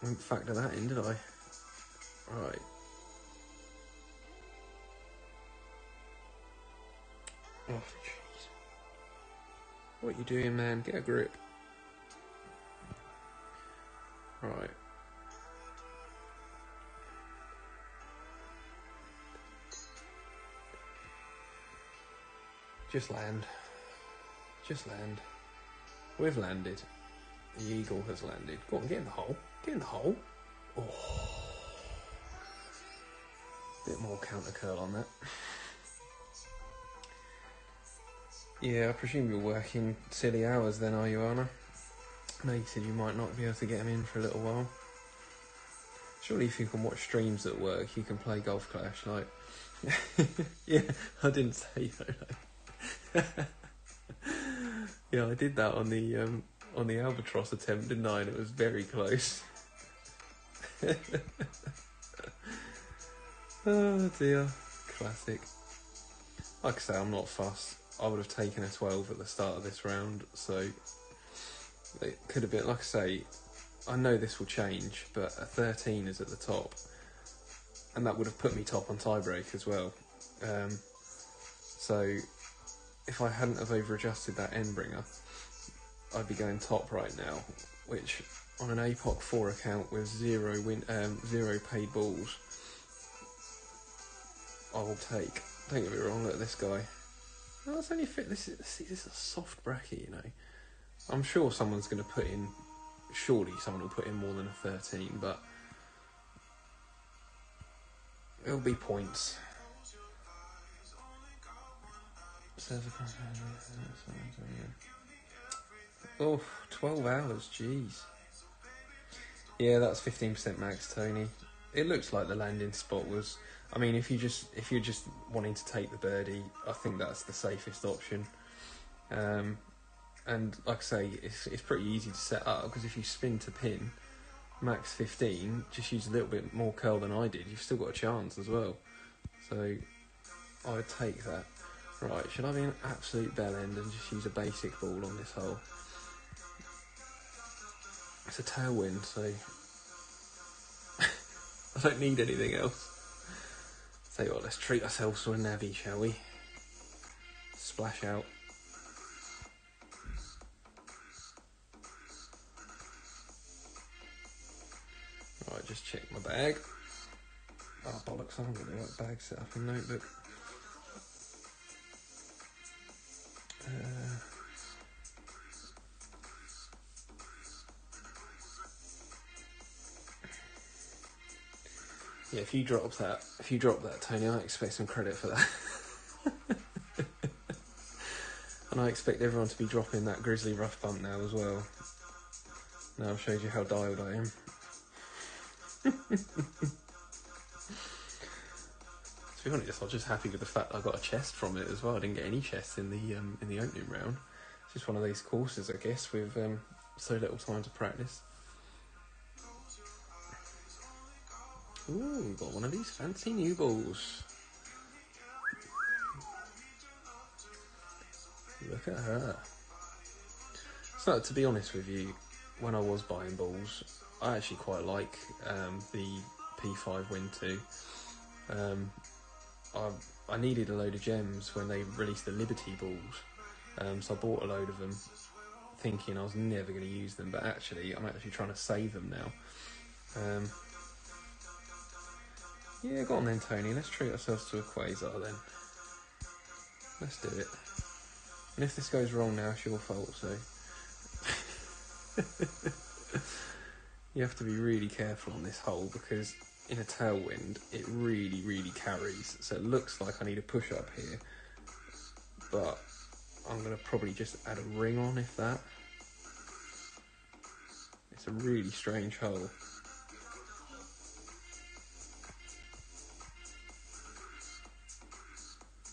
I didn't factor that in, did I? Right. Oh, jeez. What are you doing, man? Get a grip. Right. Just land. Just land. We've landed. The eagle has landed. Go on, get in the hole. Get in the hole. Oh. Bit more counter curl on that. Yeah, I presume you're working silly hours then, are you, Anna? No, you said you might not be able to get them in for a little while. Surely if you can watch streams at work, you can play Golf Clash, like... Yeah, I didn't say that. Yeah, I did that on the albatross attempt, didn't I? And it was very close. Oh dear, classic. Like I say, I'm not fussed. I would have taken a 12 at the start of this round, so it could have been, like I say, I know this will change, but a 13 is at the top, and that would have put me top on tiebreak as well. So if I hadn't have over-adjusted that end bringer, I'd be going top right now, which on an APOC 4 account with zero paid balls, I will take. Don't get me wrong, look at this guy. Oh, that's only fit. This is a soft bracket, you know. I'm sure someone's going to put in. Surely someone will put in more than a 13, but it'll be points. Oh, 12 hours, jeez. Yeah, that's 15% max, Tony. It looks like the landing spot was... I mean, if you're just wanting to take the birdie, I think that's the safest option. And like I say, it's pretty easy to set up, because if you spin to pin, max 15, just use a little bit more curl than I did, you've still got a chance as well. So I would take that. Right, should I be an absolute bell end and just use a basic ball on this hole? It's a tailwind, so I don't need anything else. Tell you what, let's treat ourselves to a navvy, shall we? Splash out. Right, just check my bag. Oh, bollocks, I haven't got the right bag set up in notebook. Yeah, if you drop that, Tony, I expect some credit for that. And I expect everyone to be dropping that grizzly rough bump now as well. Now I've showed you how dialed I am. To be honest, I was just happy with the fact I got a chest from it as well. I didn't get any chests in the opening round. It's just one of these courses, I guess, with so little time to practice. Ooh, got one of these fancy new balls. Look at her. So, to be honest with you, when I was buying balls, I actually quite like the P5 Win 2. I needed a load of gems when they released the Liberty balls, so I bought a load of them, thinking I was never going to use them, but actually, I'm actually trying to save them now. Yeah, go on then, Tony. Let's treat ourselves to a Quasar then. Let's do it. And if this goes wrong now, it's your fault, so... You have to be really careful on this hole, because in a tailwind, it really, really carries. So it looks like I need a push-up here, but I'm going to probably just add a ring on, if that. It's a really strange hole.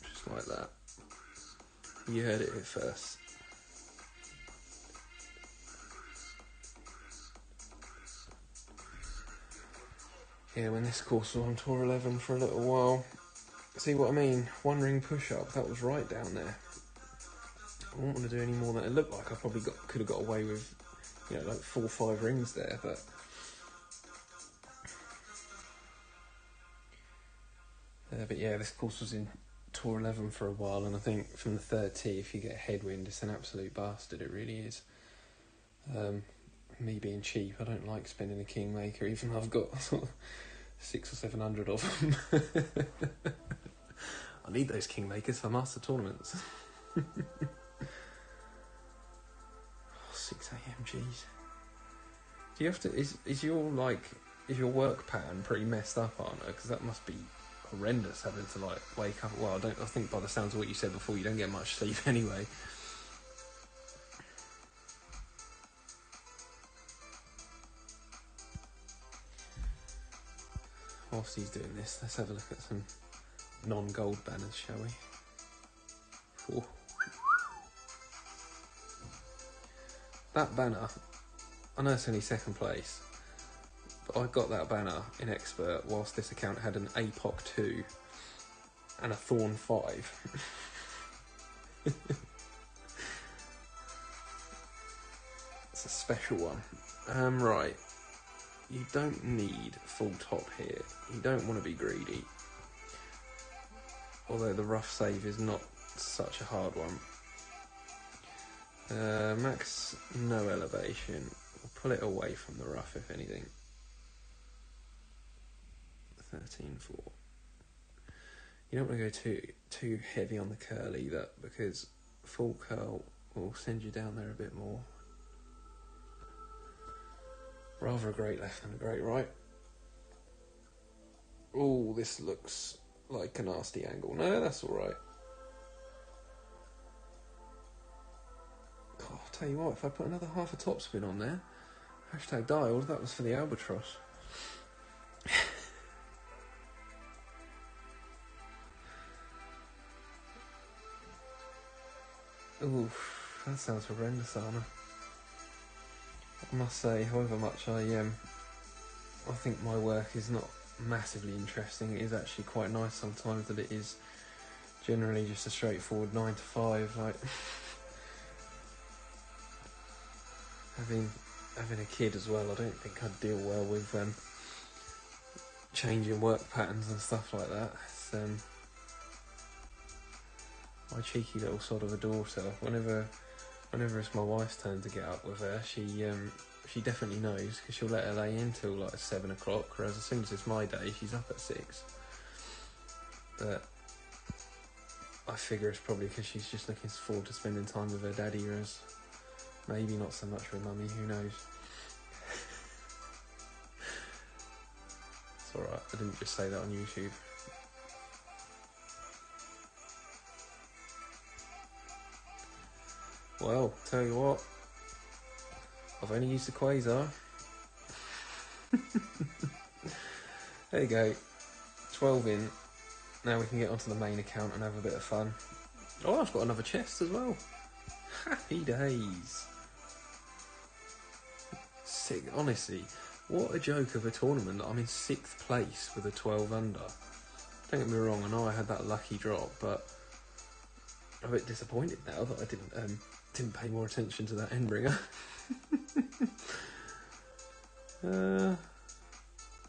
Just like that. You heard it here first. Yeah, when this course was on Tour 11 for a little while. See what I mean? One ring push-up, that was right down there. I won't want to do any more than it looked like. I probably could have got away with, like 4 or 5 rings there, but... But yeah, this course was in Tour 11 for a while, and I think from the third tee, if you get a headwind, it's an absolute bastard, it really is. Me being cheap, I don't like spending a Kingmaker, even though I've got sort of 600 or 700 of them. I need those Kingmakers for master tournaments. 6 AM, jeez. Do you have to, is your work pattern pretty messed up, Arno? Because that must be horrendous, having to wake up. Well, I think by the sounds of what you said before, you don't get much sleep anyway. Whilst he's doing this, let's have a look at some non-gold banners, shall we? Ooh. That banner, I know it's only second place, but I got that banner in Expert whilst this account had an APOC 2 and a Thorn 5. It's a special one. Right. You don't need full top here. You don't want to be greedy. Although the rough save is not such a hard one. Max no elevation. We'll pull it away from the rough if anything. 13.4. You don't want to go too heavy on the curl either, because full curl will send you down there a bit more. Rather a great left than a great right. Oh, this looks like a nasty angle. No, that's alright. I'll tell you what, if I put another half a topspin on there, hashtag dialed, that was for the albatross. Oof, that sounds horrendous, Anna. I must say, however much I think my work is not massively interesting, it is actually quite nice sometimes that it is generally just a straightforward 9 to 5. Like having a kid as well, I don't think I'd deal well with changing work patterns and stuff like that. It's, my cheeky little sod of a daughter, whenever it's my wife's turn to get up with her, she definitely knows, because she'll let her lay in till like 7 o'clock, whereas as soon as it's my day, she's up at 6. But I figure it's probably because she's just looking forward to spending time with her daddy, whereas maybe not so much with mummy, who knows. It's alright, I didn't just say that on YouTube. Well, tell you what, I've only used the Quasar. There you go, 12 in. Now we can get onto the main account and have a bit of fun. Oh, I've got another chest as well. Happy days. Sick, honestly, what a joke of a tournament that I'm in 6th place with a 12 under. Don't get me wrong, I know I had that lucky drop, but I'm a bit disappointed now that I didn't pay more attention to that end ringer.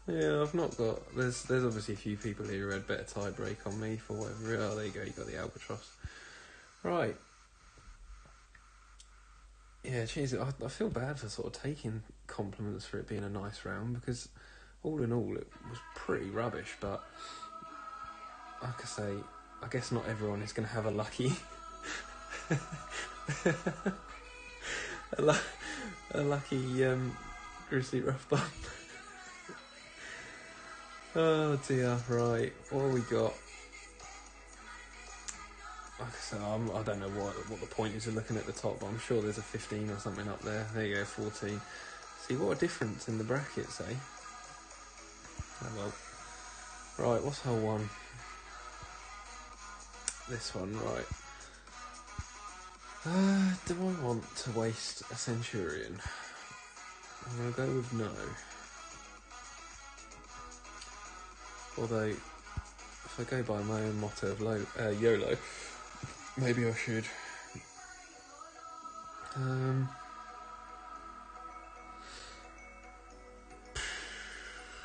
Yeah, I've not got. There's obviously a few people here who had better tie break on me for whatever. Oh, there you go. You got the albatross. Right. Yeah, geez, I feel bad for sort of taking compliments for it being a nice round, because all in all it was pretty rubbish. But like I say, I guess not everyone is going to have a lucky a lucky grizzly rough bump. Oh dear, right, what have we got? Like I said, I don't know what the point is of looking at the top, but I'm sure there's a 15 or something up there. There you go, 14. See, what a difference in the brackets, eh? Oh well. Right, what's hole 1? This one, right. Do I want to waste a Centurion? I'm going to go with no. Although, if I go by my own motto of YOLO, maybe I should.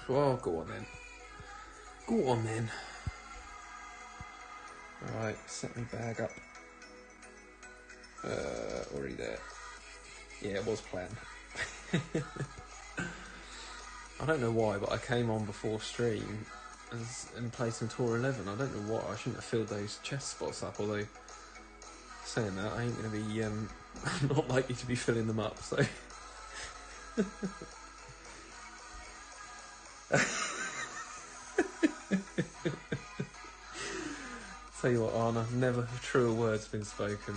Well, go on then. Go on then. Alright, set me bag up. Already there. Yeah, it was planned. I don't know why, but I came on before stream and played some Tour 11. I don't know why. I shouldn't have filled those chest spots up, although saying that, I ain't going to be I'm not likely to be filling them up, so tell you what, Arna, never truer words been spoken.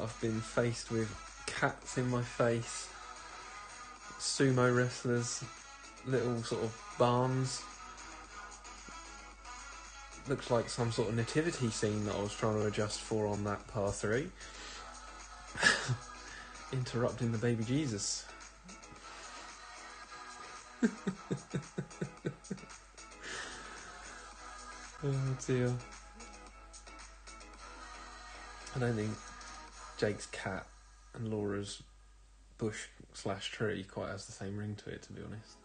I've been faced with cats in my face, sumo wrestlers, little sort of barns. Looks like some sort of nativity scene that I was trying to adjust for on that par 3. Interrupting the baby Jesus. Oh dear. I don't think Jake's cat and Laura's bush/tree quite has the same ring to it, to be honest.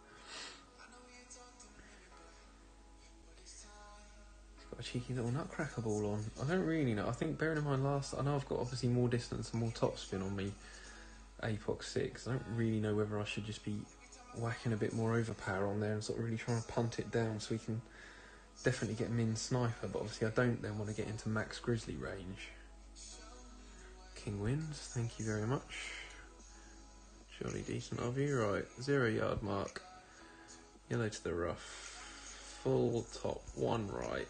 Got a cheeky little nutcracker ball on. I don't really know. I think, bearing in mind I know I've got obviously more distance and more topspin on me Apox 6. I don't really know whether I should just be whacking a bit more overpower on there and sort of really trying to punt it down so we can definitely get min sniper, but obviously I don't then want to get into max grizzly range. King wins, thank you very much. Surely decent of you. Right, 0 yard mark. Yellow to the rough. Full top, 1 right.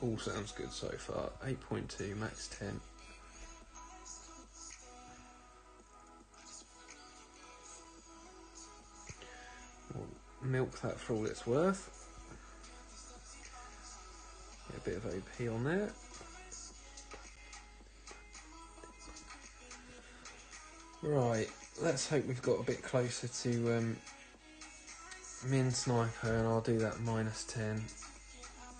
All sounds good so far. 8.2, max 10. We'll milk that for all it's worth. Get a bit of OP on there. Right, let's hope we've got a bit closer to min sniper, and I'll do that -10.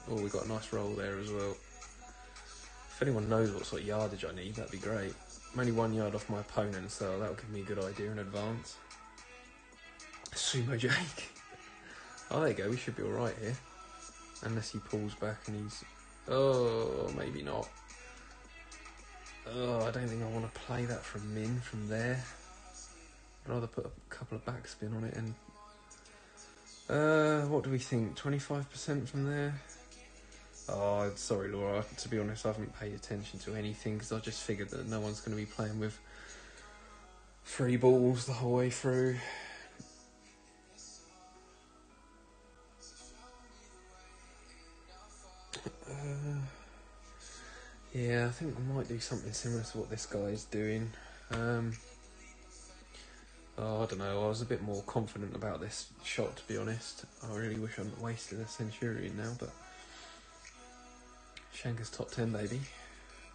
Oh, we got a nice roll there as well. If anyone knows what sort of yardage I need, that'd be great. I'm only 1 yard off my opponent, so that'll give me a good idea in advance. Sumo Jake. Oh, there you go, we should be alright here. Unless he pulls back and he's... Oh, maybe not. Oh, I don't think I want to play that from min from there. I'd rather put a couple of backspin on it and... what do we think? 25% from there? Oh, sorry, Laura. To be honest, I haven't paid attention to anything because I just figured that no one's going to be playing with 3 balls the whole way through. Yeah, I think I might do something similar to what this guy is doing. Oh, I don't know. I was a bit more confident about this shot, to be honest. I really wish I hadn't wasted a Centurion now, but Shanker's top 10, baby.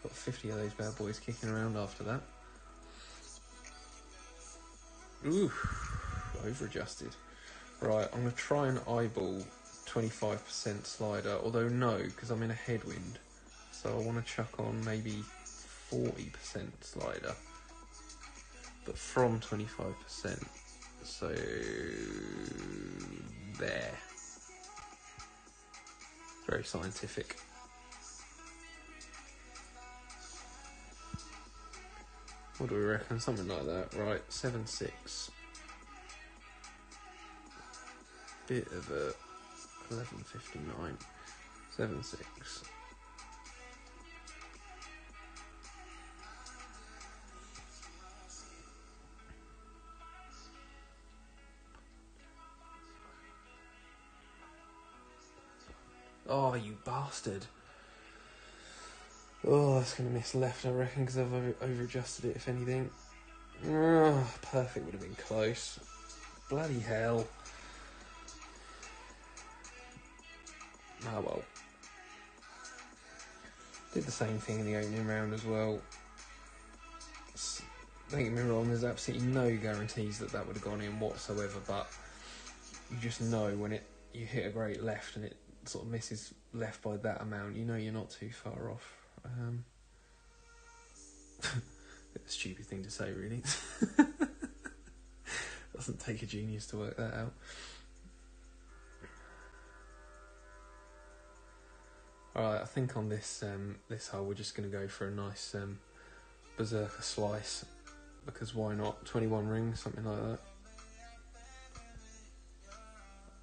Got 50 of those bad boys kicking around after that. Ooh, over-adjusted. Right, I'm going to try and eyeball 25% slider, although no, because I'm in a headwind. so I want to chuck on maybe 40% slider, but from 25%, so there. Very scientific. What do we reckon? Something like that, right? 7.6. Bit of a 11.59. 7.6. Oh, you bastard. Oh, that's going to miss left, I reckon, because I've over-adjusted it, if anything. Oh, perfect would have been close. Bloody hell. Oh, well. Did the same thing in the opening round as well. Don't get me wrong, there's absolutely no guarantees that would have gone in whatsoever, but you just know when you hit a great left and it sort of misses left by that amount, you know you're not too far off. Bit of a stupid thing to say, really. Doesn't take a genius to work that out. Alright, I think on this this hole we're just going to go for a nice berserker slice, because why not? 21 rings, something like that.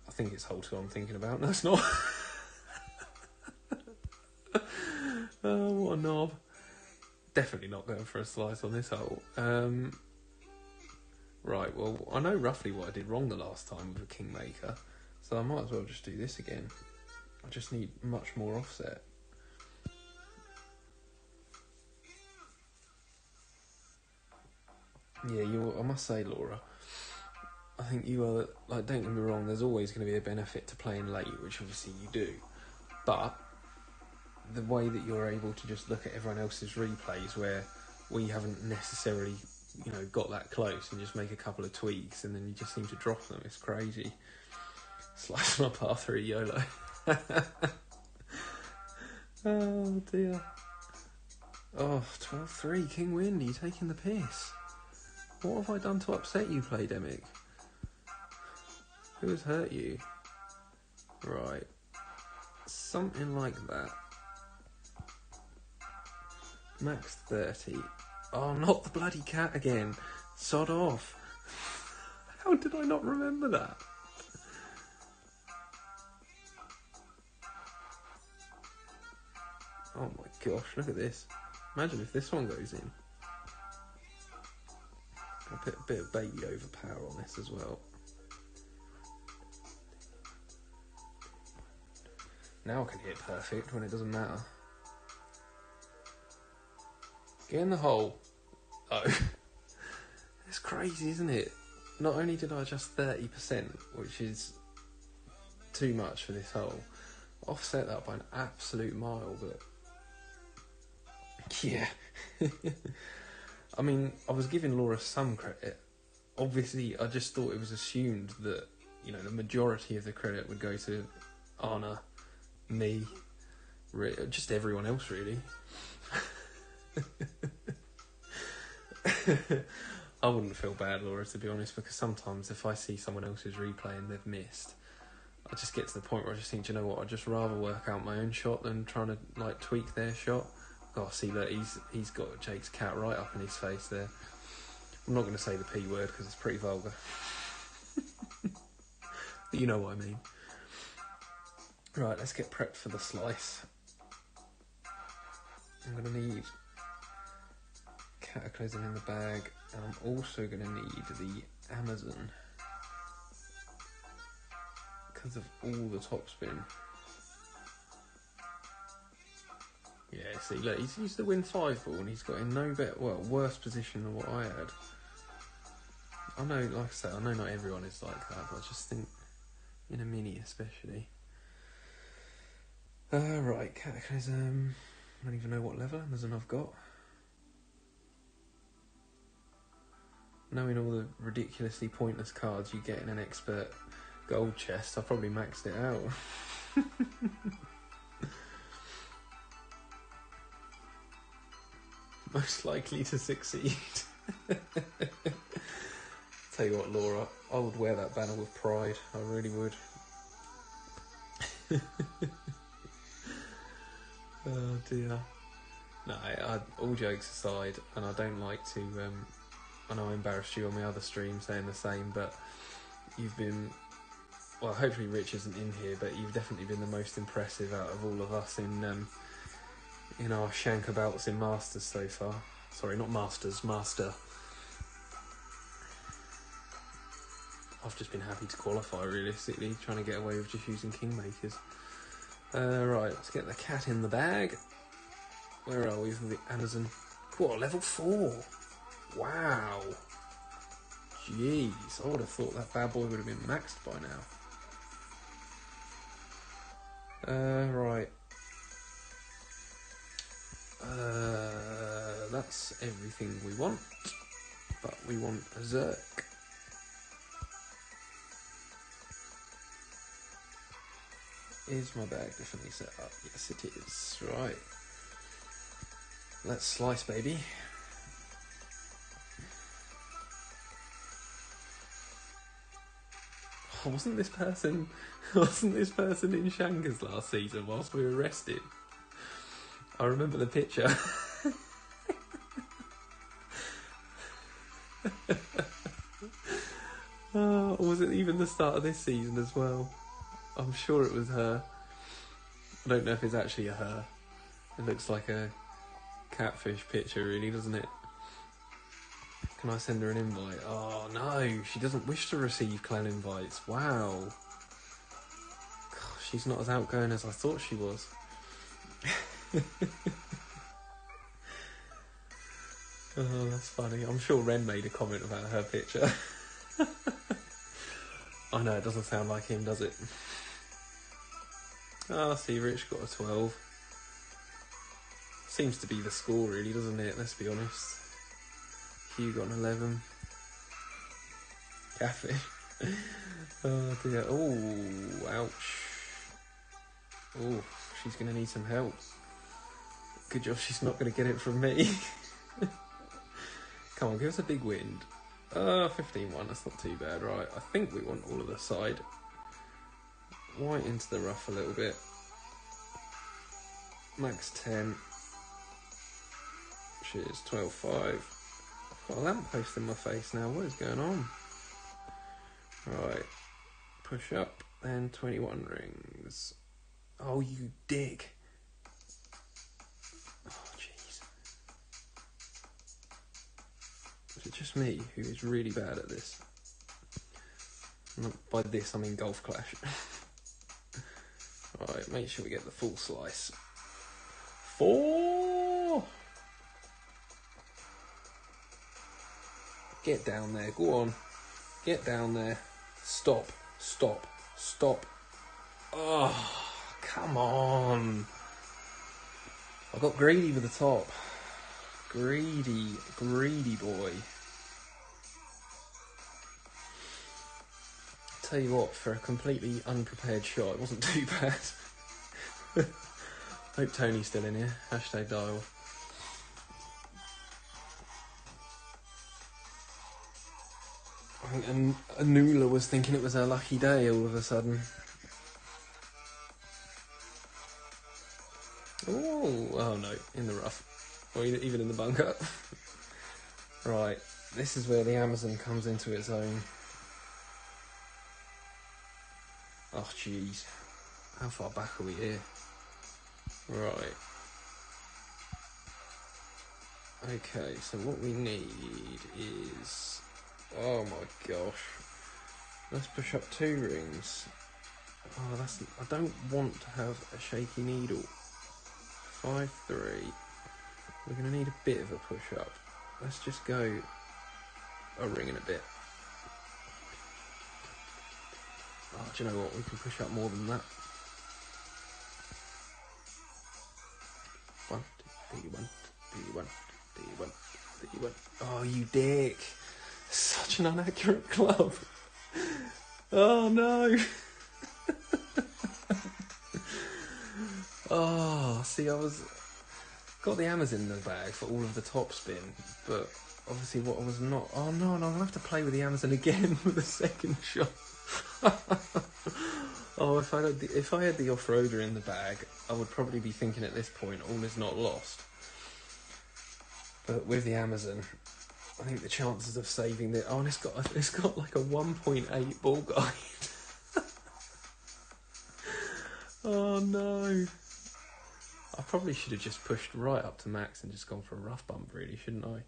I think it's hole 2 I'm thinking about. No, it's not. Oh, what a knob. Definitely not going for a slice on this hole. Right, well, I know roughly what I did wrong the last time with a Kingmaker, so I might as well just do this again. I just need much more offset. Yeah, I must say, Laura, I think you are, like, don't get me wrong, there's always going to be a benefit to playing late, which obviously you do, but the way that you're able to just look at everyone else's replays where we haven't necessarily, got that close, and just make a couple of tweaks and then you just seem to drop them, it's crazy. Slice my par 3 YOLO. Oh dear. Oh, 12-3, King Wind, are you taking the piss? What have I done to upset you, Playdemic? Who has hurt you? Right. Something like that. Max 30. Oh, not the bloody cat again. Sod off. How did I not remember that? Oh my gosh, look at this. Imagine if this one goes in. I'll put a bit of baby overpower on this as well. Now I can hit perfect when it doesn't matter. Get in the hole. Oh. It's crazy, isn't it? Not only did I adjust 30%, which is too much for this hole, offset that by an absolute mile, but yeah. I mean, I was giving Laura some credit. Obviously, I just thought it was assumed that, the majority of the credit would go to Anna, me, just everyone else, really. I wouldn't feel bad, Laura, to be honest, because sometimes if I see someone else's replay and they've missed, I just get to the point where I just think, do you know what, I'd just rather work out my own shot than trying to tweak their shot. Oh, see, look, he's got Jake's cat right up in his face there. I'm not going to say the P word because it's pretty vulgar. But you know what I mean. Right, let's get prepped for the slice. I'm going to need Cataclysm in the bag, and I'm also going to need the Amazon because of all the topspin. Yeah, see, look, he's used the win 5 ball and he's got in no better, worse position than what I had. I know, like I say, I know not everyone is like that, but I just think in a mini especially. Right, Cataclysm. I don't even know what level Amazon I've got. Knowing all the ridiculously pointless cards you get in an expert gold chest, I probably maxed it out. most likely to succeed. Tell you what, Laura, I would wear that banner with pride. I really would. Oh dear. No, all jokes aside, and I don't like to. I know I embarrassed you on my other stream saying the same, but you've been. Well, hopefully Rich isn't in here, but you've definitely been the most impressive out of all of us in our shankabouts in Masters so far. Sorry, not Masters, Master. I've just been happy to qualify, realistically, trying to get away with just using Kingmakers. Right, let's get the cat in the bag. Where are we for the Amazon? Cool, level 4. Wow. Jeez, I would have thought that bad boy would have been maxed by now. Right. That's everything we want, but we want a Zerk. Is my bag definitely set up? Yes, it is. Right. Let's slice, baby. Oh, wasn't this person in Shanghai's last season whilst we were resting? I remember the picture. Oh, or was it even the start of this season as well? I'm sure it was her. I don't know if it's actually a her. It looks like a catfish picture, really, doesn't it? Can I send her an invite? Oh no, she doesn't wish to receive clan invites. Wow. Gosh, she's not as outgoing as I thought she was. Oh, that's funny. I'm sure Ren made a comment about her picture. I know, it doesn't sound like him, does it? Ah, see, Rich got a 12. Seems to be the score, really, doesn't it? Let's be honest. Hugh got an 11. Catfish. Oh dear. Oh, ouch. Oh, she's going to need some help. Good job she's not going to get it from me. Come on, give us a big wind. 15-1, that's not too bad, right? I think we want all of the side. White into the rough a little bit. Max 10. Cheers, 12-5. I've got a lamppost in my face now, what is going on? Right, push up, then 21 rings. Oh, you dick. Oh, jeez. Is it just me who is really bad at this? By this, I mean Golf Clash. Alright, make sure we get the full slice. 4! Get down there, go on. Get down there. Stop, stop, stop. Oh, come on. I got greedy with the top. Greedy, greedy boy. Tell you what, for a completely unprepared shot, it wasn't too bad. Hope Tony's still in here. Hashtag dial. I think Anula was thinking it was her lucky day all of a sudden. Oh no, in the rough. Or even in the bunker. Right, this is where the Amazon comes into its own. Oh jeez, how far back are we here? Right. Okay, so what we need is... Oh my gosh. Let's push up 2 rings. Oh, that's... I don't want to have a shaky needle. 5-3. We're going to need a bit of a push up. Let's just go a ring and a bit. Oh, do you know what? We can push up more than that. 1, 2, 1, 1, 1, 1. Oh, you dick. Such an inaccurate club. Oh, no. Oh, see, got the Amazon in the bag for all of the top spin, but obviously what I was not... Oh no, and I'll have to play with the Amazon again with the second shot. Oh, if I had the off-roader in the bag, I would probably be thinking at this point, all is not lost. But with the Amazon, I think the chances of saving the... Oh, and it's got like a 1.8 ball guide. Oh no. I probably should have just pushed right up to max and just gone for a rough bump, really, shouldn't I?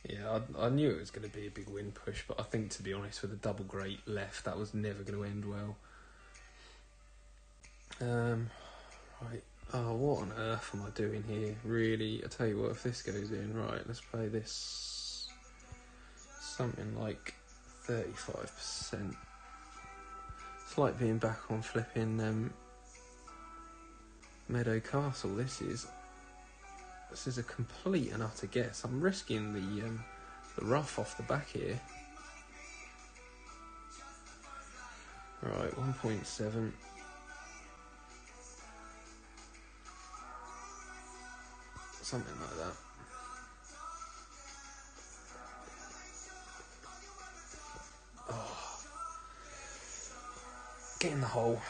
Yeah, I knew it was going to be a big wind push, but I think, to be honest, with a double grate left, that was never going to end well. Right. Oh, what on earth am I doing here? Really? I tell you what, if this goes in, right, let's play this something like 35%. It's like being back on flipping Meadow Castle. This is a complete and utter guess. I'm risking the rough off the back here. Right, 1.7. Something like that. Oh. Get in the hole.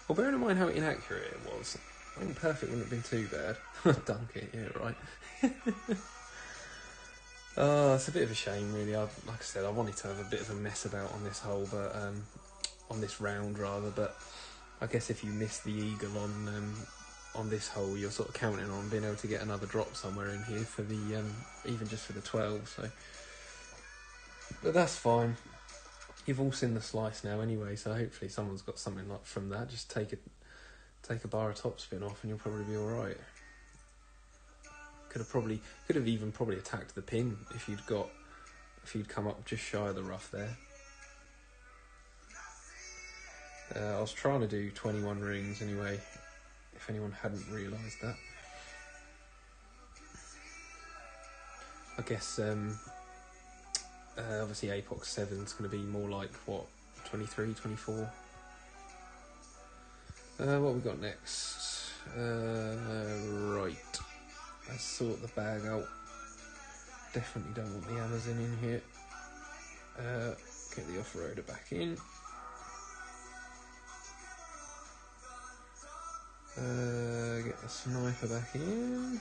Well, bearing in mind how inaccurate it was, I think perfect wouldn't have been too bad. Dunk it, yeah, right. It's a bit of a shame, really. Like I said, I wanted to have a bit of a mess about on this hole, but on this round rather. But I guess if you miss the eagle on this hole, you're sort of counting on being able to get another drop somewhere in here for the even just for the 12. So, but that's fine. You've all seen the slice now anyway, so hopefully someone's got something like from that. Just take a bar of topspin off and you'll probably be alright. Could have even probably attacked the pin if you'd come up just shy of the rough there. I was trying to do 21 rings anyway, if anyone hadn't realised that. I guess obviously Apox 7 is going to be more like, what, 23, 24? What we got next? Right. Let's sort the bag out. Definitely don't want the Amazon in here. Get the off-roader back in. Get the sniper back in.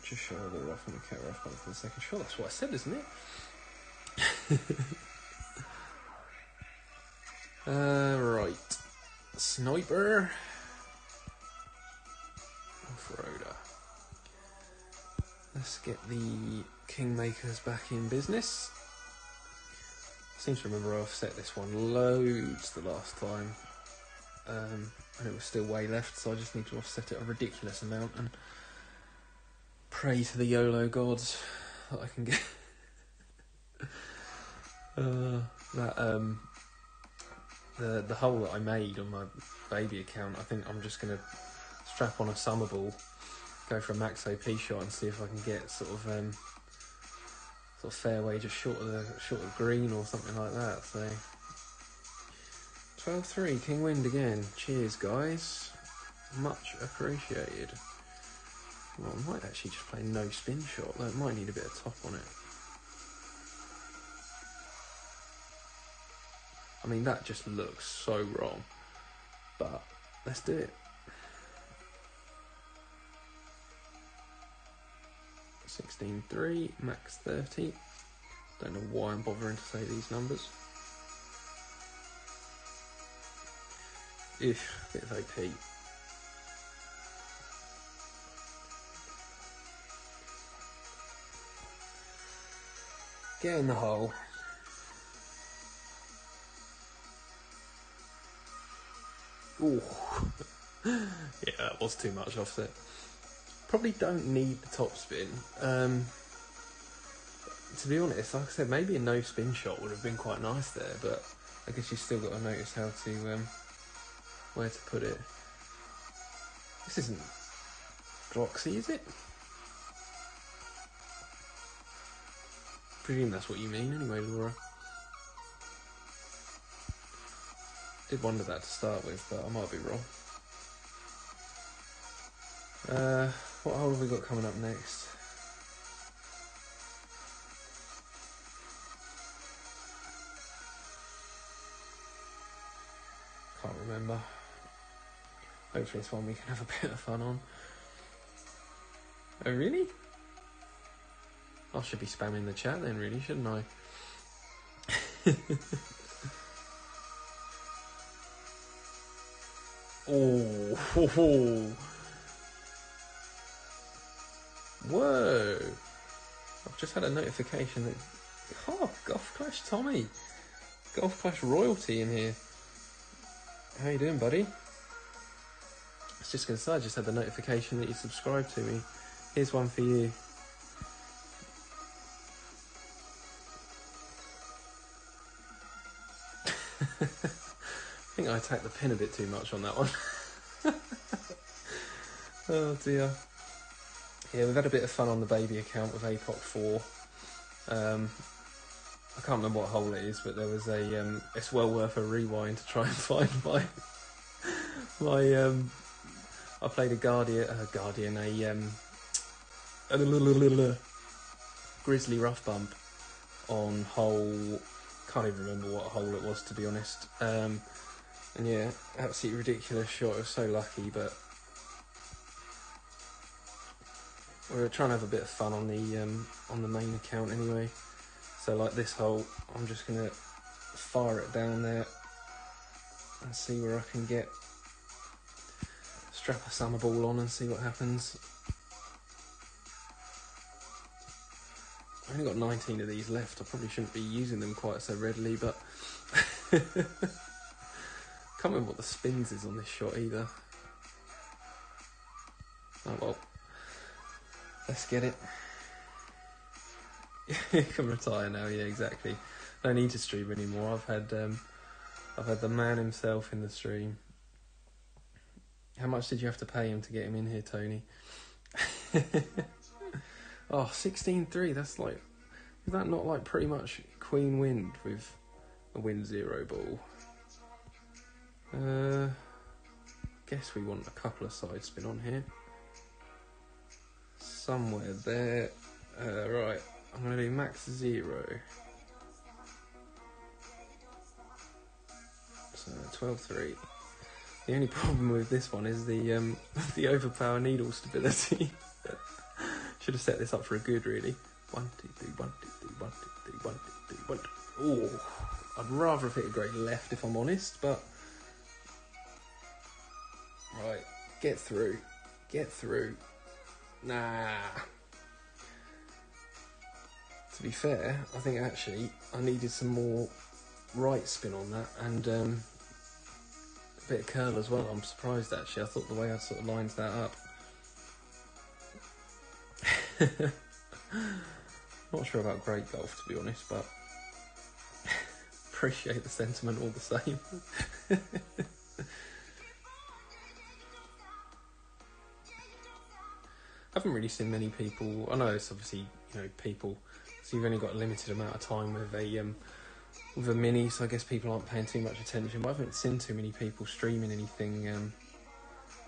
Just show the rough and the cat rough bump for the second shot. That's what I said, isn't it? Right. Sniper. Off-roader. Let's get the Kingmakers back in business. I seem to remember I've set this one loads the last time. And it was still way left, so I just need to offset it a ridiculous amount and pray to the YOLO gods that I can get the hole that I made on my baby account. I think I'm just gonna strap on a summer ball, go for a max OP shot, and see if I can get sort of fairway just short of green or something like that. So 12-3, King Wind again. Cheers, guys. Much appreciated. Well, I might actually just play no spin shot, though it might need a bit of top on it. I mean, that just looks so wrong, but let's do it. 16-3, max 30. Don't know why I'm bothering to say these numbers. Bit of AP. Get in the hole. Ooh. Yeah, that was too much offset. Probably don't need the top spin. To be honest, like I said, maybe a no spin shot would have been quite nice there, but I guess you still got to notice how to where to put it. This isn't Glocksy, is it? presume that's what you mean anyway, Laura. Did wonder that to start with, but I might be wrong. What hole have we got coming up next? Can't remember. Hopefully it's one we can have a bit of fun on. Oh really? I should be spamming the chat then really, shouldn't I? Oh, ho, ho. Whoa! I've just had a notification that... Oh, Golf Clash Tommy! Golf Clash royalty in here. How you doing, buddy? I was just going to say, I just had the notification that you subscribed to me. Here's one for you. I think I attacked the pin a bit too much on that one. Oh dear. Yeah, we've had a bit of fun on the baby account with APOC 4. I can't remember what hole it is, but there was a... it's well worth a rewind to try and find my I played a Grizzly Rough Bump on hole... Can't even remember what hole it was, to be honest. And yeah, absolutely ridiculous shot. I was so lucky, but we were trying to have a bit of fun on the main account anyway. So like this hole, I'm just gonna fire it down there and see where I can get. Strap a summer ball on and see what happens. I've only got 19 of these left. I probably shouldn't be using them quite so readily, but can't remember what the spins is on this shot either. Oh well, let's get it. You can retire now. Yeah, exactly. I don't need to stream anymore. I've had the man himself in the stream. How much did you have to pay him to get him in here, Tony? Oh, 16-3, that's like... Is that not like pretty much Queen Wind with a Wind 0 ball? Guess we want a couple of side spin on here. Somewhere there. Right, I'm going to do max 0. So 12-3. The only problem with this one is the overpower needle stability. Should have set this up for a good, really. 1, 2, 3, 1, 2, 3, 1, 2, 3, 1, 2, 3, 1, 2. Oh, I'd rather have hit a great left if I'm honest, but right, get through, get through. Nah. To be fair, I think actually I needed some more right spin on that and a bit of curl as well. I'm surprised actually. I thought the way I sort of lined that up. Not sure about great golf, to be honest, but appreciate the sentiment all the same. I haven't really seen many people. I know it's obviously, you know, people, so you've only got a limited amount of time with a mini, so I guess people aren't paying too much attention, but I haven't seen too many people streaming anything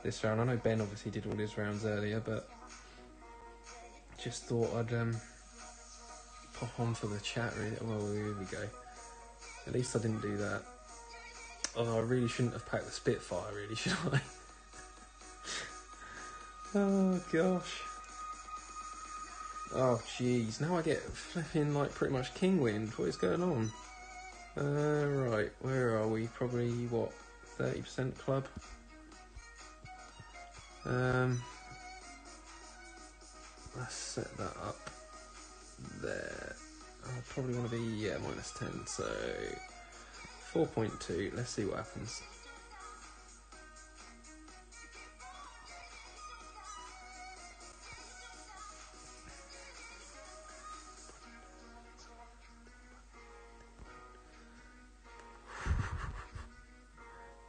this round. I know Ben obviously did all his rounds earlier, but just thought I'd pop on for the chat, really. Well, here we go. At least I didn't do that. Although I really shouldn't have packed the Spitfire, really, should I? Oh, gosh. Oh, jeez. Now I get flipping, like, pretty much King Wind. What is going on? Right. Where are we? Probably, what, 30% club? Let's set that up there. I'll probably want to be, yeah, -10, so 4.2. Let's see what happens.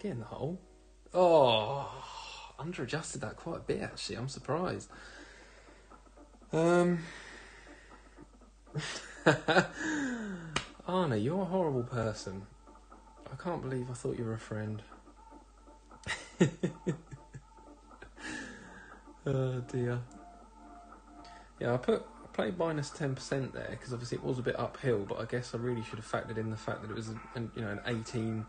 Get in the hole. Oh, under adjusted that quite a bit actually. I'm surprised. Arna, you're a horrible person. I can't believe I thought you were a friend. Oh dear. Yeah, I played minus 10% there because obviously it was a bit uphill, but I guess I really should have factored in the fact that it was an 18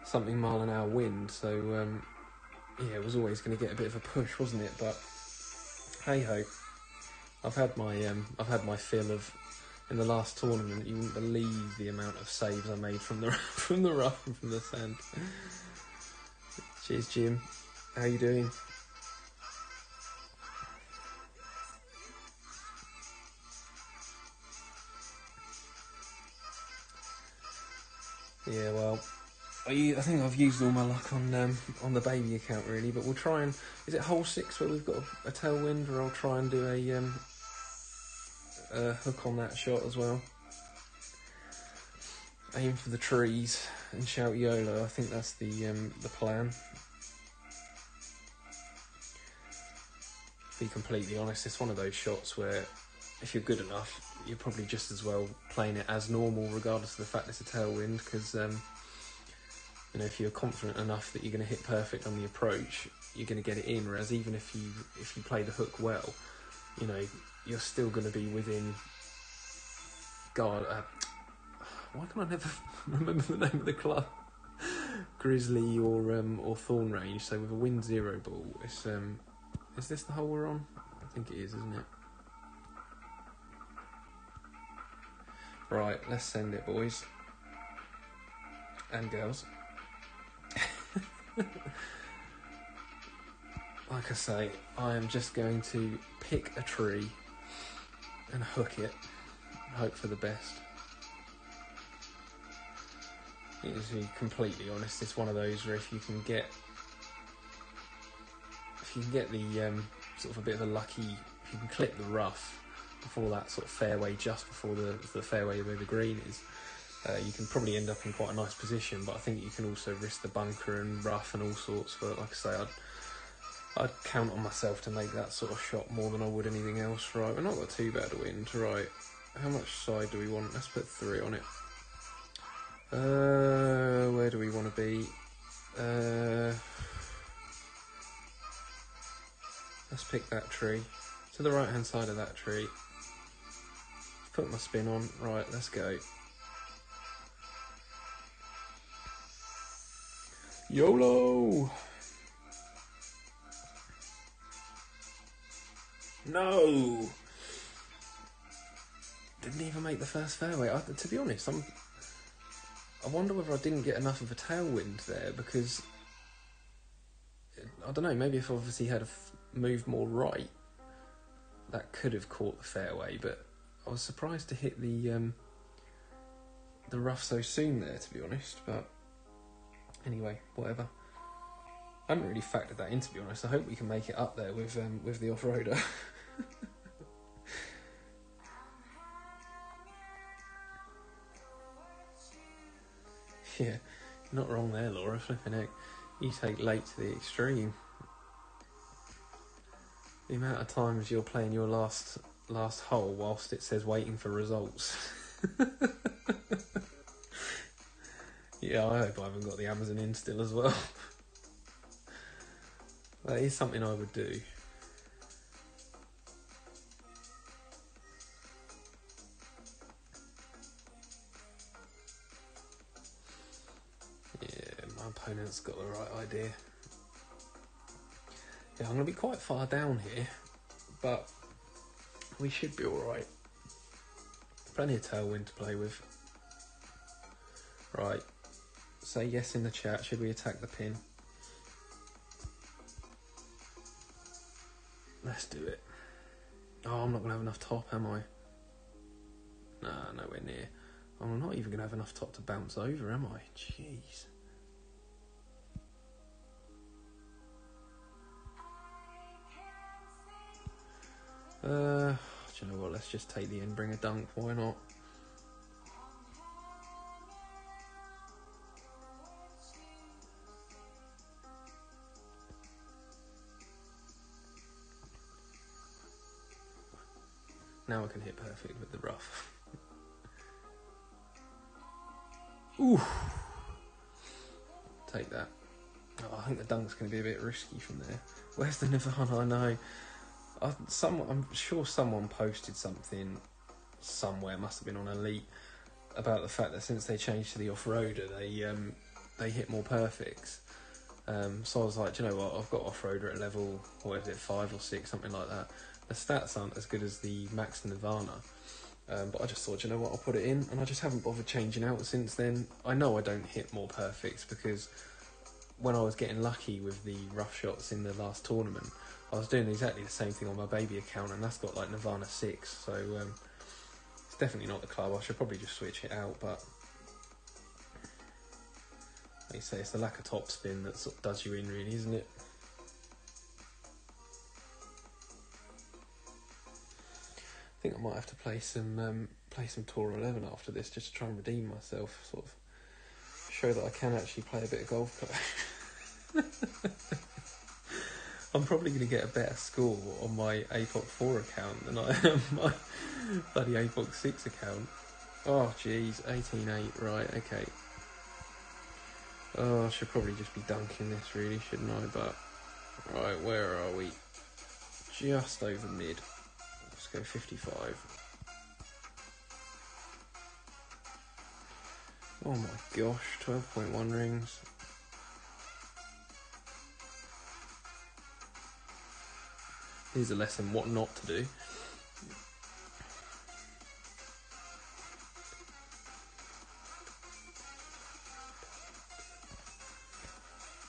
something mile an hour wind. So yeah, it was always going to get a bit of a push, wasn't it? But hey ho, I've had my fill of. In the last tournament, you wouldn't believe the amount of saves I made from the from the rough and from the sand. Cheers, Jim. How you doing? Yeah, well, I think I've used all my luck on the baby account really, but we'll try and. Is it hole 6 where we've got a tailwind, or I'll try and do a hook on that shot as well. Aim for the trees and shout YOLO. I think that's the plan. To be completely honest, it's one of those shots where if you're good enough, you're probably just as well playing it as normal, regardless of the fact it's a tailwind. Because if you're confident enough that you're going to hit perfect on the approach, you're going to get it in. Whereas even if you play the hook well, you're still going to be within. God. Why can I never remember the name of the club? Grizzly or Thorn range. So with a wind 0 ball, it's is this the hole we're on? I think it is, isn't it? Right, let's send it, boys and girls. Like I say, I am just going to pick a tree and hook it and hope for the best. To be completely honest, it's one of those where if you can get the sort of a bit of a lucky, if you can clip the rough before that sort of fairway, just before the fairway where the green is, you can probably end up in quite a nice position. But I think you can also risk the bunker and rough and all sorts. But like I say, I'd count on myself to make that sort of shot more than I would anything else. Right, we're not got too bad a wind. Right, how much side do we want? Let's put 3 on it. Where do we want to be? Let's pick that tree. To the right hand side of that tree. Put my spin on. Right, let's go. YOLO! No! Didn't even make the first fairway. To be honest, I wonder whether I didn't get enough of a tailwind there, because I don't know, maybe if I obviously had moved more right, that could have caught the fairway, but I was surprised to hit the rough so soon there, to be honest. But anyway, whatever. I haven't really factored that in, to be honest. I hope we can make it up there with the off-roader. Yeah, you're not wrong there, Laura. Flipping heck, you take late to the extreme. The amount of times you're playing your last hole whilst it says waiting for results. Yeah, I hope I haven't got the Amazon in still as well. That is something I would do. Yeah, my opponent's got the right idea. Yeah, I'm going to be quite far down here, but we should be alright. Plenty of tailwind to play with. Right, say yes in the chat. Should we attack the pin? Let's do it. Oh, I'm not going to have enough top, am I? Nah, nowhere near. I'm not even going to have enough top to bounce over, am I? Jeez. Do you know what? Let's just take the in, bring a dunk. Why not? Now I can hit perfect with the rough. Ooh. Take that. Oh, I think the dunk's going to be a bit risky from there. Where's the Nirvana? I know. I'm sure someone posted something somewhere, must have been on Elite, about the fact that since they changed to the off-roader, they hit more perfects. So I was like, do you know what? I've got off-roader at level, what is it, 5 or 6, something like that. The stats aren't as good as the Max Nirvana. But I just thought, you know what, I'll put it in, and I just haven't bothered changing out since then. I know I don't hit more perfects because when I was getting lucky with the rough shots in the last tournament, I was doing exactly the same thing on my baby account, and that's got like Nirvana 6, so it's definitely not the club. I should probably just switch it out, but like you say, it's the lack of topspin that sort of does you in, really, isn't it? I think I might have to play some Tour 11 after this, just to try and redeem myself, sort of show that I can actually play a bit of golf. I'm probably going to get a better score on my APOC 4 account than I am my bloody APOC 6 account. Oh jeez, 18.8, right, okay. Oh, I should probably just be dunking this really, shouldn't I? But, right, where are we? Just over mid. Let's go 55. Oh my gosh, 12.1 rings. Here's a lesson what not to do.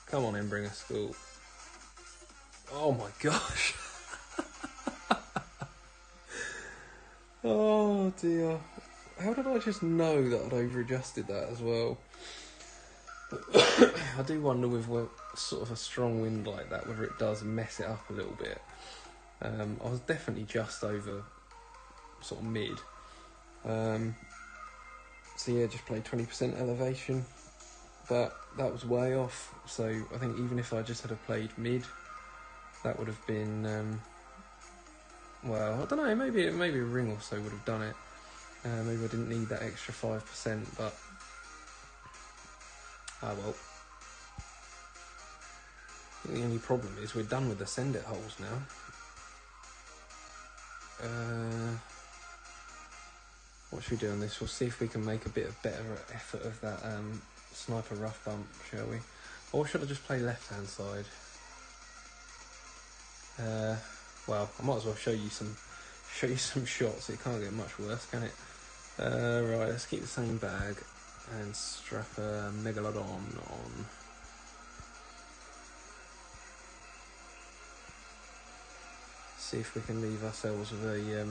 Come on in, bring a school. Oh my gosh. Oh dear. How did I just know that I'd over-adjusted that as well? I do wonder with sort of a strong wind like that, whether it does mess it up a little bit. I was definitely just over sort of mid. So yeah, just played 20% elevation, but that was way off. So I think even if I just had have played mid, that would have been, well, I don't know, maybe a ring or so would have done it. Maybe I didn't need that extra 5%, but ah well. I think the only problem is we're done with the send it holes now. What should we do on this? We'll see if we can make a bit of better effort of that sniper rough bump, shall we? Or should I just play left hand side? Well, I might as well show you some shots. It can't get much worse, can it? Right, let's keep the same bag and strap a Megalodon on. See if we can leave ourselves with a.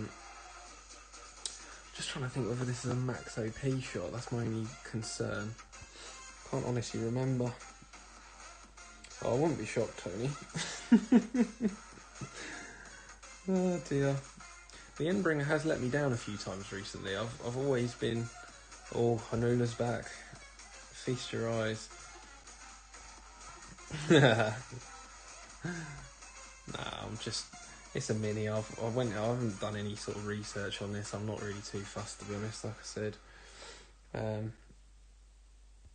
Just trying to think whether this is a max OP shot. That's my only concern. Can't honestly remember. Oh, I wouldn't be shocked, Tony. Oh dear. The Endbringer has let me down a few times recently. I've always been, oh, Hanuna's back. Feast your eyes. Nah, I'm just, it's a mini. I haven't done any sort of research on this. I'm not really too fussed, to be honest, like I said.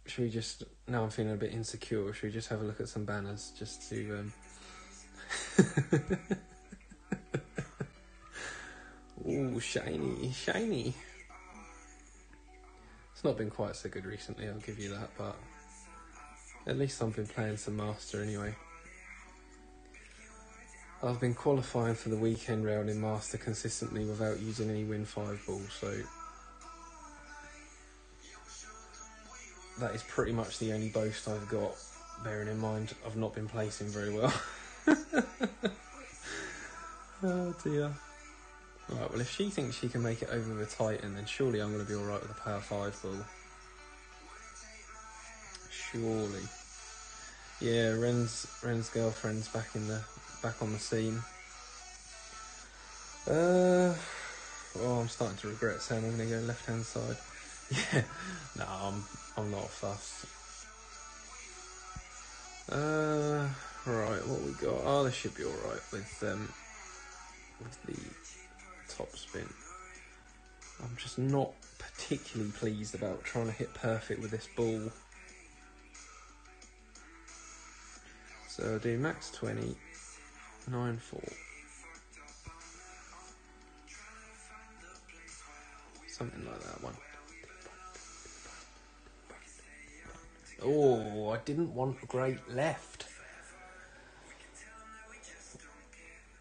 Should we just, now I'm feeling a bit insecure, should we just have a look at some banners just to ooh, shiny, shiny. It's not been quite so good recently, I'll give you that, but at least I've been playing some Master anyway. I've been qualifying for the weekend round in Master consistently without using any Win 5 balls, so that is pretty much the only boast I've got, bearing in mind I've not been placing very well. Oh dear. Right, well if she thinks she can make it over with a Titan, then surely I'm going to be alright with a Power 5 ball. Surely. Yeah, Ren's girlfriend's back on the scene. Oh, I'm starting to regret saying I'm going to go left hand side. Yeah, no, I'm not fussed. Right, what we got? Oh, this should be alright with the top spin. I'm just not particularly pleased about trying to hit perfect with this ball. So I'll do max 20, 9-4. Something like that one. Oh, I didn't want a great left.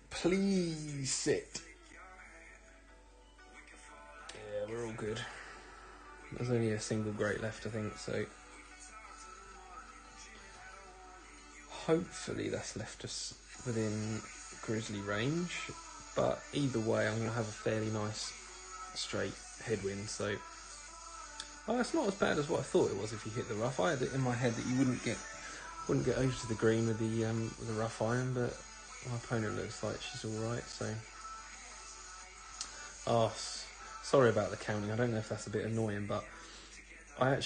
Please sit. Yeah, we're all good. There's only a single great left, I think, so hopefully that's left us within grizzly range, but either way I'm going to have a fairly nice straight headwind, so it's not as bad as what I thought it was if you hit the rough. I had it in my head that you wouldn't get over to the green with the rough iron, but my opponent looks like she's alright, so sorry about the counting. I don't know if that's a bit annoying, but I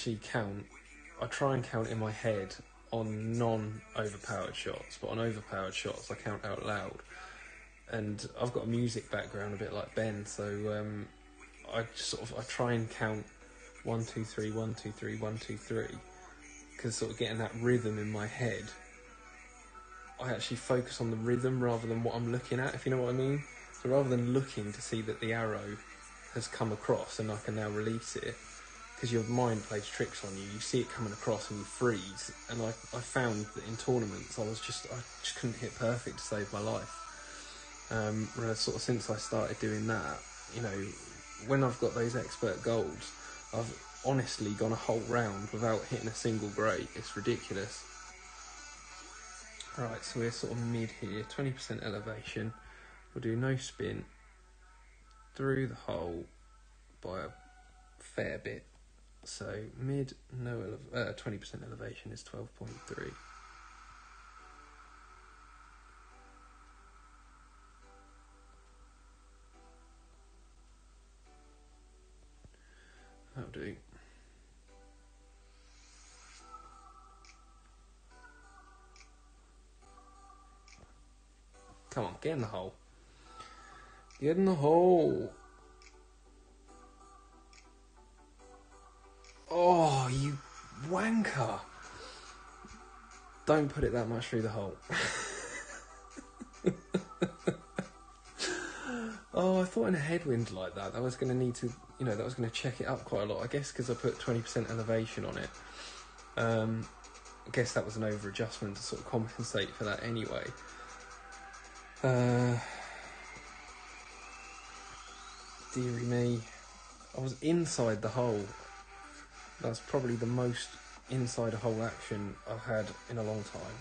try and count in my head on non-overpowered shots, but on overpowered shots I count out loud. And I've got a music background a bit like Ben, so I try and count 1, 2, 3, 1, 2, 3, 1, 2, 3, because sort of getting that rhythm in my head, I actually focus on the rhythm rather than what I'm looking at, if you know what I mean. So rather than looking to see that the arrow has come across and I can now release it, because your mind plays tricks on you, you see it coming across and you freeze. And I found that in tournaments I just couldn't hit perfect to save my life. Whereas sort of since I started doing that, you know, when I've got those expert golds, I've honestly gone a whole round without hitting a single great. It's ridiculous. Right, so we're sort of mid here, 20% elevation. We'll do no spin through the hole by a fair bit. So mid, 20% elevation is 12.3. That'll do. Come on, get in the hole. Get in the hole. Oh, you wanker. Don't put it that much through the hole. Oh, I thought in a headwind like that, I was going to need to, that was going to check it up quite a lot. I guess because I put 20% elevation on it. I guess that was an over-adjustment to sort of compensate for that anyway. Deary me. I was inside the hole. That's probably the most inside a hole action I've had in a long time.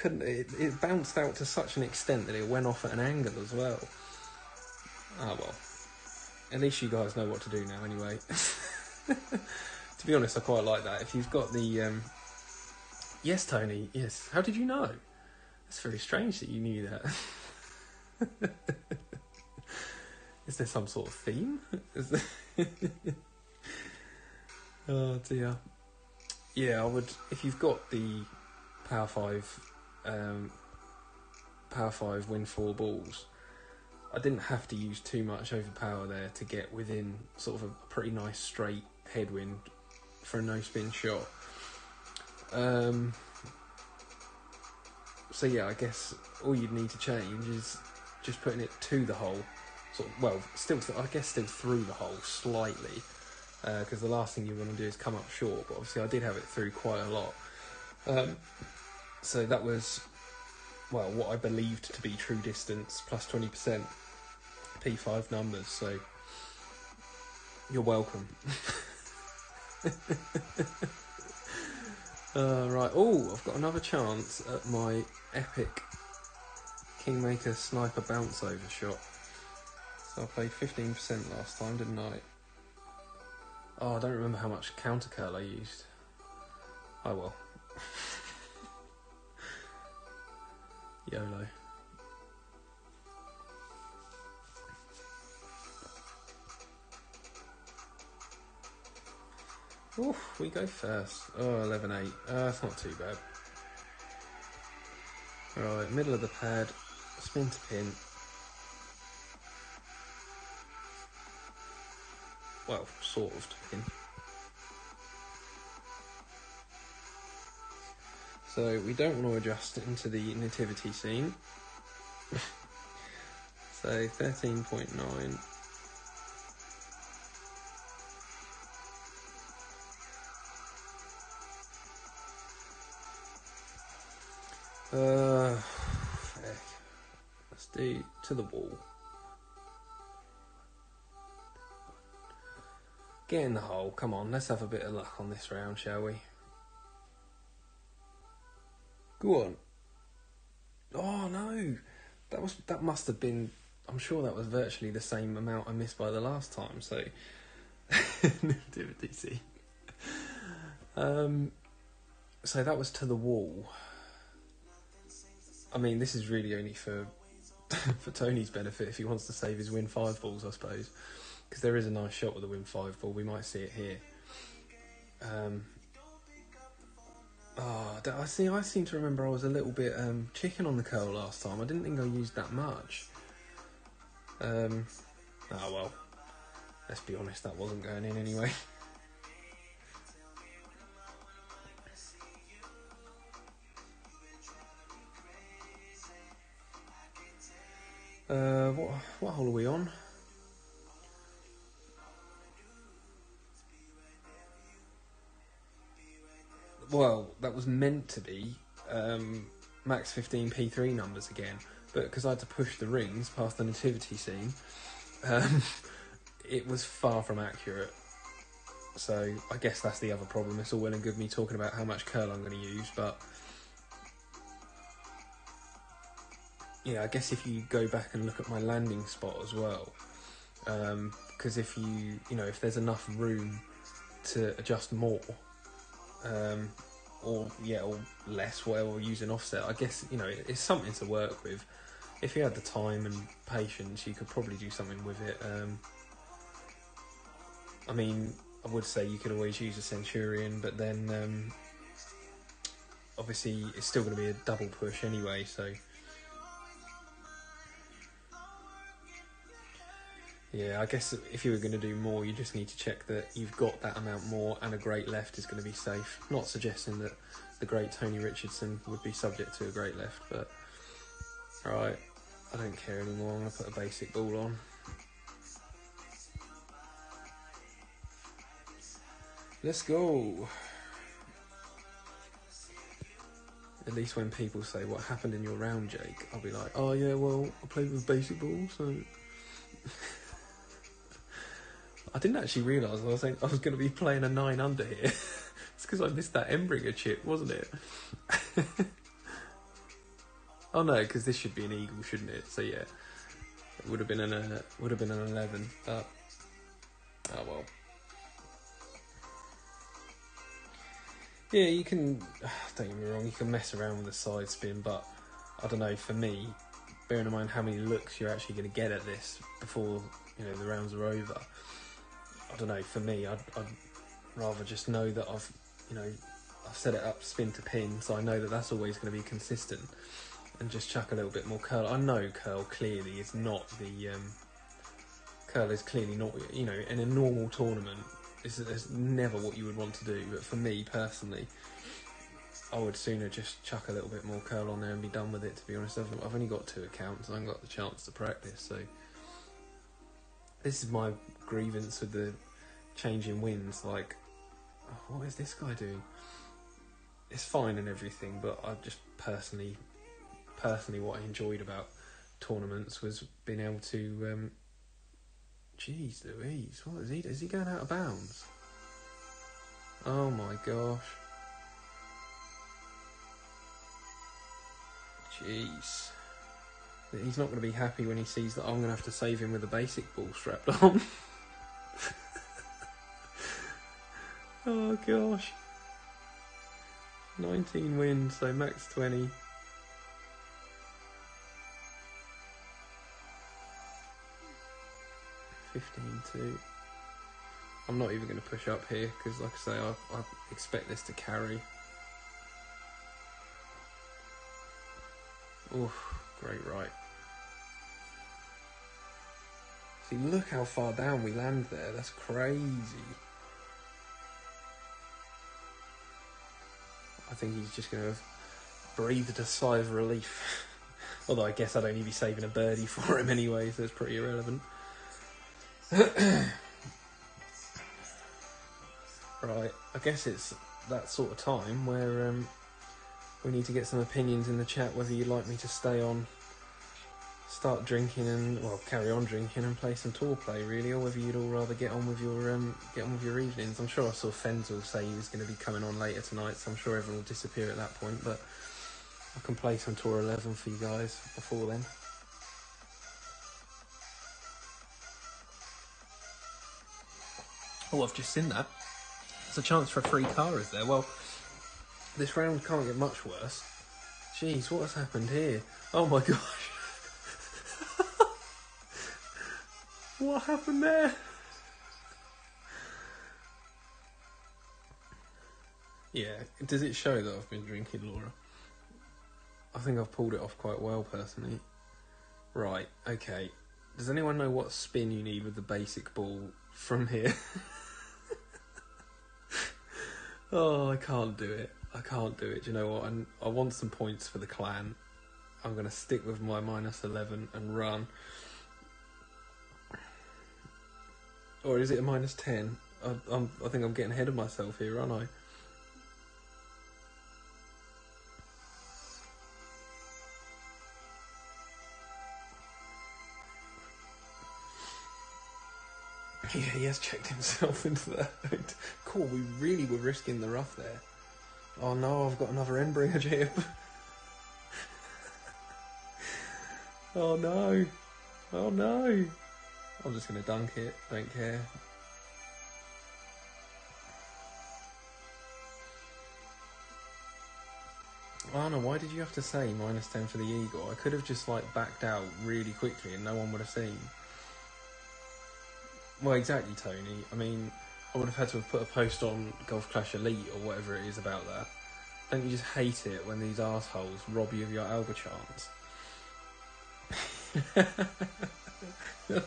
It bounced out to such an extent that it went off at an angle as well. Ah well. At least you guys know what to do now anyway. To be honest, I quite like that. If you've got the... Yes, Tony, yes. How did you know? It's very strange that you knew that. Is there some sort of theme? Oh dear. Yeah, I would... If you've got the Power 5 win 4 balls, I didn't have to use too much overpower there to get within sort of a pretty nice straight headwind for a no spin shot. So yeah, I guess all you'd need to change is just putting it to the hole, still through the hole slightly, because the last thing you want to do is come up short. But obviously I did have it through quite a lot. So that was, what I believed to be true distance plus 20%, P5 numbers, so you're welcome. Right, I've got another chance at my epic Kingmaker sniper bounce over shot. So I played 15% last time, didn't I? Oh, I don't remember how much counter curl I used. Oh well. YOLO. We go first. 11-8. That's not too bad. Right, middle of the pad, spin to pin. Well, sort of to pin. So we don't want to adjust into the nativity scene. So 13.9. Heck. Let's do to the wall. Get in the hole, come on, let's have a bit of luck on this round, shall we? Go on. Oh no! That must have been, I'm sure that was virtually the same amount I missed by the last time, so nativity scene. So that was to the wall. I mean, this is really only for for Tony's benefit if he wants to save his win 5 balls, I suppose, because there is a nice shot with the win 5 ball. We might see it here. I seem to remember I was a little bit chicken on the curl last time. I didn't think I used that much. Oh well. Let's be honest, that wasn't going in anyway. What hole are we on? Well, that was meant to be max 15 P3 numbers again, but because I had to push the rings past the nativity scene, it was far from accurate. So I guess that's the other problem. It's all well and good me talking about how much curl I'm going to use, but yeah, I guess if you go back and look at my landing spot as well, because if if there's enough room to adjust more, or less, whatever, use an offset, I guess it's something to work with. If you had the time and patience, you could probably do something with it. I mean, I would say you could always use a Centurion, but then obviously it's still going to be a double push anyway, so yeah, I guess if you were going to do more, you just need to check that you've got that amount more and a great left is going to be safe. Not suggesting that the great Tony Richardson would be subject to a great left, but alright, I don't care anymore. I'm going to put a basic ball on. Let's go. At least when people say, what happened in your round, Jake, I'll be like, oh yeah, well, I played with basic ball, so... I didn't actually realise I was going to be playing a 9 under here. It's because I missed that Embringer chip, wasn't it? Oh no, because this should be an eagle, shouldn't it? So yeah, it would have been an 11, but oh well. Yeah, you can. Don't get me wrong, you can mess around with the side spin, but I don't know. For me, bearing in mind how many looks you're actually going to get at this before the rounds are over. I don't know. For me, I'd rather just know that I've set it up spin to pin, so I know that that's always going to be consistent, and just chuck a little bit more curl. I know curl clearly is not the curl is clearly not in a normal tournament. This is never what you would want to do, but for me personally, I would sooner just chuck a little bit more curl on there and be done with it. To be honest, I've only got 2 accounts and I haven't got the chance to practice, so this is my grievance with the change in winds. Like, what is this guy doing? It's fine and everything, but I just personally what I enjoyed about tournaments was being able to jeez Louise, what is he? Is he going out of bounds? Oh my gosh. Jeez. He's not going to be happy when he sees that I'm going to have to save him with a basic ball strapped on. Oh gosh. 19 wins, so max 20. $15-2. I'm not even going to push up here because, like I say, I expect this to carry. Oof, great right. See, look how far down we land there. That's crazy. I think he's just going to have breathed a sigh of relief. Although I guess I'd only be saving a birdie for him anyway, so it's pretty irrelevant. Right, I guess it's that sort of time where we need to get some opinions in the chat whether you'd like me to stay on, start drinking and, well, carry on drinking and play some tour play really, or whether you'd all rather get on with your evenings. I'm sure I saw Fenzel say he was going to be coming on later tonight, so I'm sure everyone will disappear at that point, but I can play some Tour 11 for you guys before then. Oh, I've just seen that. There's a chance for a free car, is there? Well, this round can't get much worse. Jeez, what has happened here? Oh my gosh. What happened there? Yeah, does it show that I've been drinking, Laura? I think I've pulled it off quite well, personally. Right, okay. Does anyone know what spin you need with the basic ball from here? Oh, I can't do it. I can't do it. Do you know what? I want some points for the clan. I'm going to stick with my -11 and run. Or is it a -10? I think I'm getting ahead of myself here, aren't I? Yeah, he has checked himself into that. Cool, we really were risking the rough there. Oh no, I've got another Endbringer jib. Oh no. Oh no. I'm just going to dunk it, don't care. Anna, why did you have to say -10 for the eagle? I could have just like backed out really quickly and no one would have seen. Well, exactly, Tony. I mean, I would have had to have put a post on Golf Clash Elite or whatever it is about that. Don't you just hate it when these assholes rob you of your Alba chance?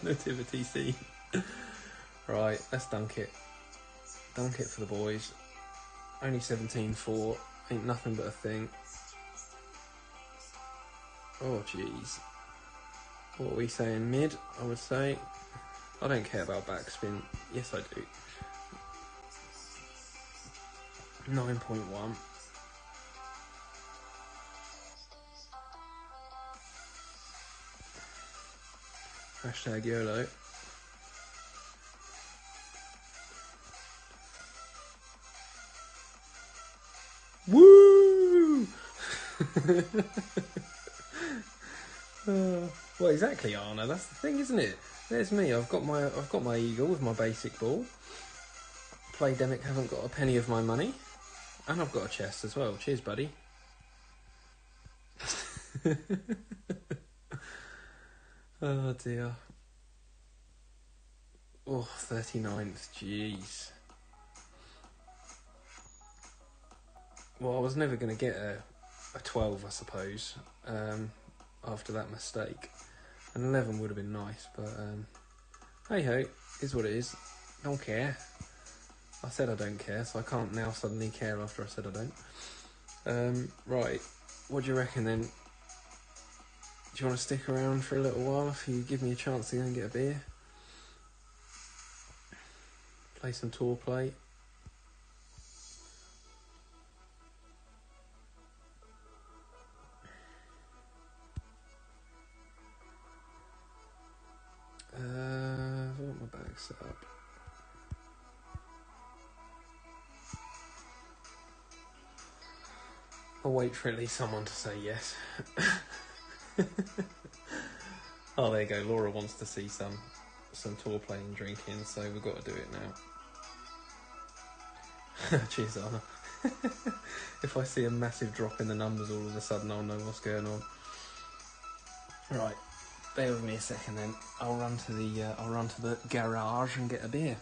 Nativity scene. Right, let's dunk it. Dunk it for the boys. Only 17-4. Ain't nothing but a thing. Oh, jeez. What are we saying? Mid, I would say. I don't care about backspin. Yes, I do. 9.1. Hashtag YOLO. Woo! Well, exactly, Arna. That's the thing, isn't it? There's me. I've got my eagle with my basic ball. Playdemic haven't got a penny of my money, and I've got a chest as well. Cheers, buddy. Oh dear. Oh, 39th. Jeez. Well, I was never going to get a 12, I suppose, after that mistake. An 11 would have been nice, but hey ho, is what it is. Don't care. I said I don't care, so I can't now suddenly care after I said I don't. Right, what do you reckon then? Do you want to stick around for a little while if you give me a chance to go and get a beer? Play some tour play. I want my bag set up. I'll wait for at least someone to say yes. Oh, there you go. Laura wants to see some tour playing and drinking, so we've got to do it now. Cheers, Anna. If I see a massive drop in the numbers all of a sudden, I'll know what's going on. Right, bear with me a second then. I'll run to the garage and get a beer.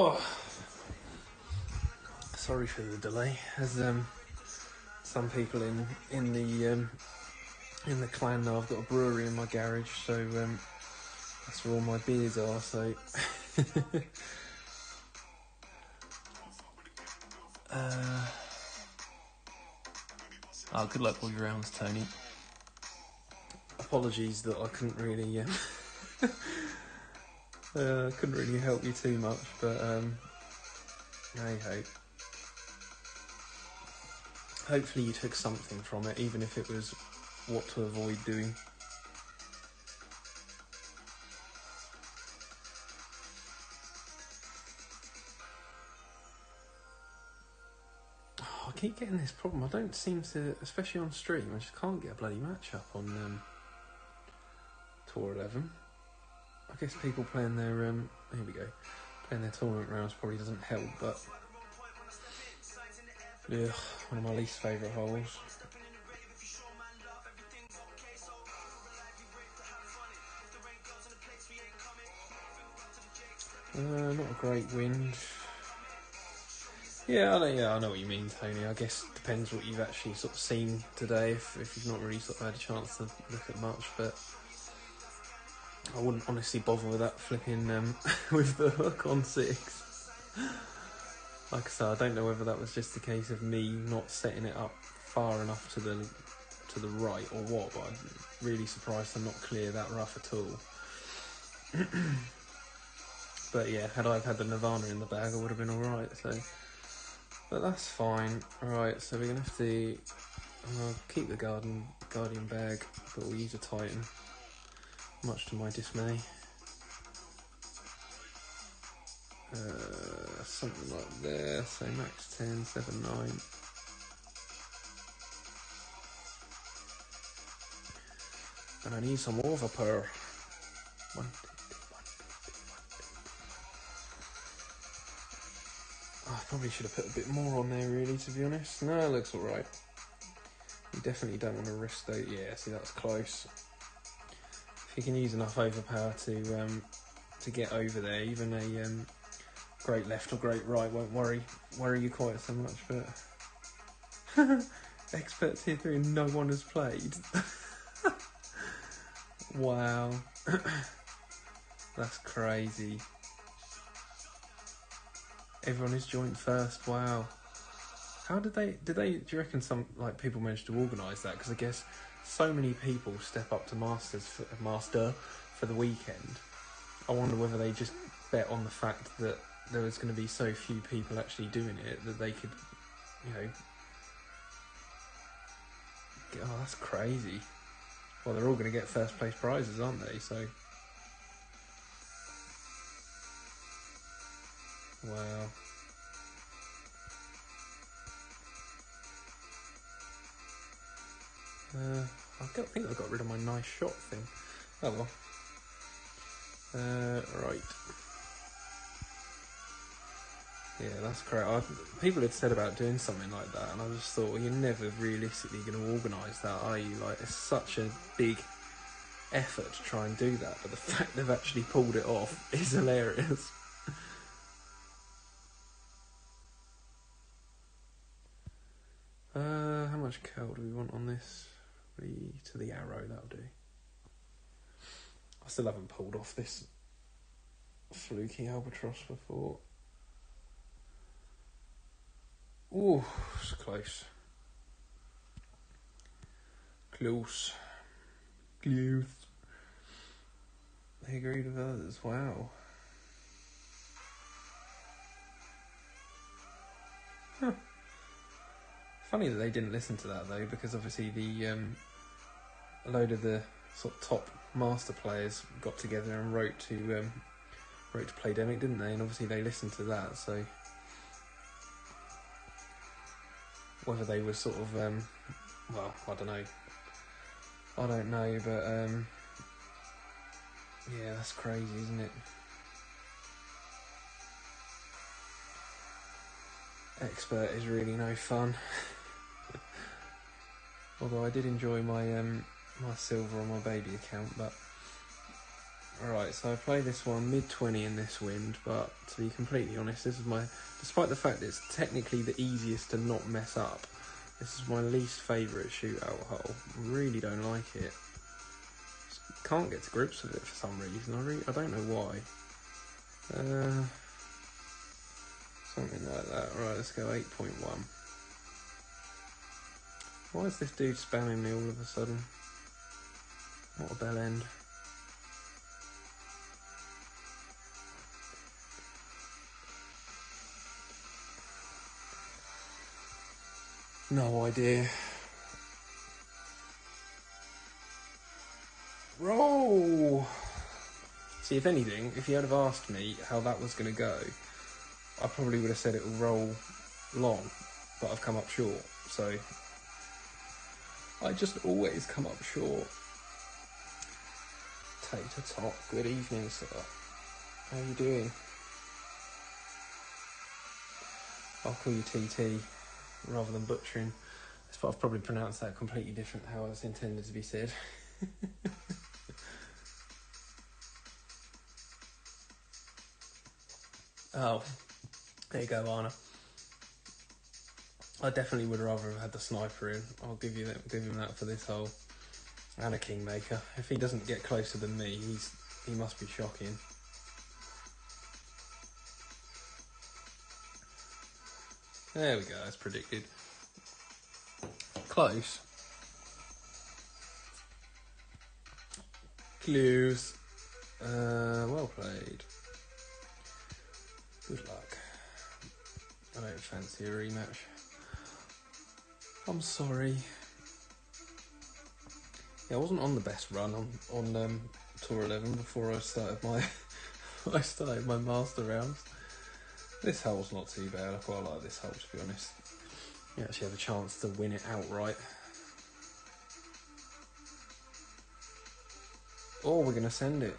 Oh, sorry for the delay. As some people in the clan know, I've got a brewery in my garage, so that's where all my beers are. So. Oh, good luck with your rounds, Tony. Apologies that I couldn't really couldn't really help you too much, but hey ho. Hopefully you took something from it, even if it was what to avoid doing. I keep getting this problem. I don't seem to, especially on stream, I just can't get a bloody match up on Tour 11. I guess people playing their, here we go, playing their tournament rounds probably doesn't help, but yeah, one of my least favourite holes. Not a great wind. Yeah, I know what you mean, Tony. I guess it depends what you've actually sort of seen today, if you've not really sort of had a chance to look at much, but I wouldn't honestly bother with that flipping with the hook on 6. Like I said, I don't know whether that was just a case of me not setting it up far enough to the right or what, but I'm really surprised I'm not clear that rough at all. But yeah, had I had the Nirvana in the bag, I would have been alright, so. But that's fine. Alright, so we're going to have to keep the Guardian bag, but we'll use a Titan, much to my dismay. Something like there, so max 10, 7, 9. And I need some more vapor. 1, 2, 3, 1, 2, 3, 1, 2, 3. I probably should have put a bit more on there, really, to be honest. No, it looks alright. You definitely don't want to risk those. Yeah, see, that's close. If you can use enough overpower to get over there, even a great left or great right won't worry you quite so much. But expert tier 3 and no one has played. Wow. That's crazy. Everyone is joined first. Wow. How do you reckon some people managed to organise that? Because I guess so many people step up to master for the weekend. I wonder whether they just bet on the fact that there was going to be so few people actually doing it that they could, oh, that's crazy. Well, they're all going to get first place prizes, aren't they? So, wow. I think I got rid of my nice shot thing. Oh well. Right. Yeah, that's correct. People had said about doing something like that, and I just thought, well, you're never realistically going to organise that, are you? Like, it's such a big effort to try and do that, but the fact they've actually pulled it off is hilarious. How much cal do we want on this? To the arrow, that'll do. I still haven't pulled off this fluky albatross before. Ooh, it's close. Close. They agreed with others, wow. Huh. Funny that they didn't listen to that though, because obviously a load of the sort of top master players got together and wrote to Playdemic, didn't they? And obviously they listened to that, so whether they were sort of well, I don't know, but yeah, that's crazy, isn't it? Expert is really no fun. Although I did enjoy my my silver on my baby account, but Alright, so I play this one mid-20 in this wind, but to be completely honest, this is my, despite the fact that it's technically the easiest to not mess up, this is my least favourite shootout hole. I really don't like it. Just can't get to grips with it for some reason. I don't know why. Something like that. Right, let's go 8.1. Why is this dude spamming me all of a sudden? What a bell end. No idea. Roll! See, if anything, if you had have asked me how that was going to go, I probably would have said it will roll long, but I've come up short, so I just always come up short. Tater Tot, good evening, sir. How are you doing? I'll call you TT rather than butchering. I've probably pronounced that completely different how it's intended to be said. Oh, there you go, Anna. I definitely would rather have had the sniper in. I'll give him that for this hole. And a kingmaker. If he doesn't get closer than me, he must be shocking. There we go, as predicted. Close. Clues. Well played. Good luck. I don't fancy a rematch. I'm sorry. Yeah, I wasn't on the best run on Tour 11 before I started my master rounds. This hole's not too bad. I quite like this hole, to be honest. You actually have a chance to win it outright. Oh, we're gonna send it.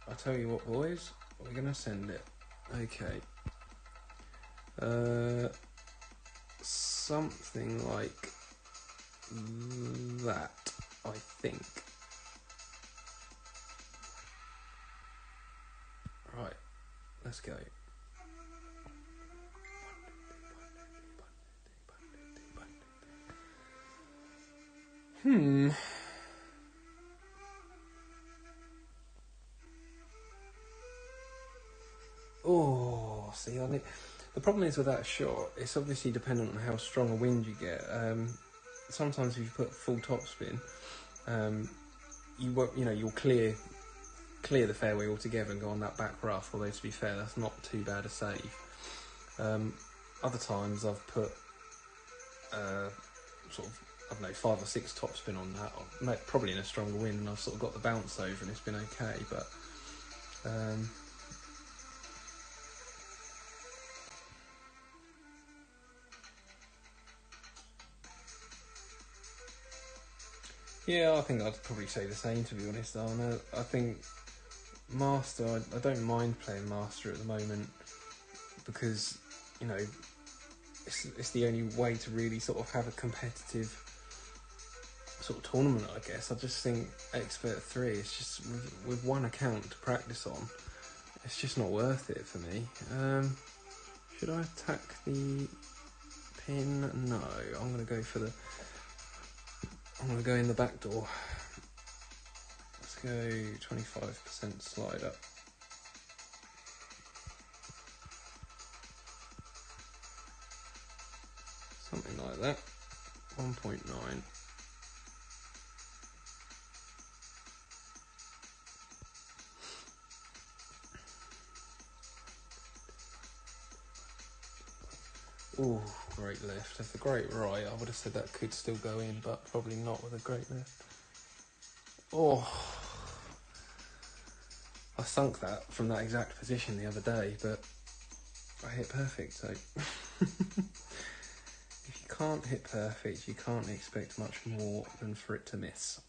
I tell you what, boys, we're gonna send it. Okay. Something like that, I think. Right, let's go. Oh, see, the problem is with that shot, it's obviously dependent on how strong a wind you get. Sometimes if you put full topspin, you'll clear the fairway altogether and go on that back rough. Although to be fair, that's not too bad a save. Other times I've put sort of, I don't know, 5 or 6 topspin on that, probably in a stronger wind, and I've sort of got the bounce over and it's been okay. But yeah, I think I'd probably say the same, to be honest, Arna. I think Master, I don't mind playing Master at the moment because, you know, it's the only way to really sort of have a competitive sort of tournament, I guess. I just think Expert 3, it's just, with one account to practice on, it's just not worth it for me. Should I attack the pin? No, I'm going to go in the back door. Let's go 25% slide up. Something like that. 1.9. Oh, great left. That's a great right. I would have said that could still go in, but probably not with a great left. Oh, I sunk that from that exact position the other day, but I hit perfect, so if you can't hit perfect, you can't expect much more than for it to miss.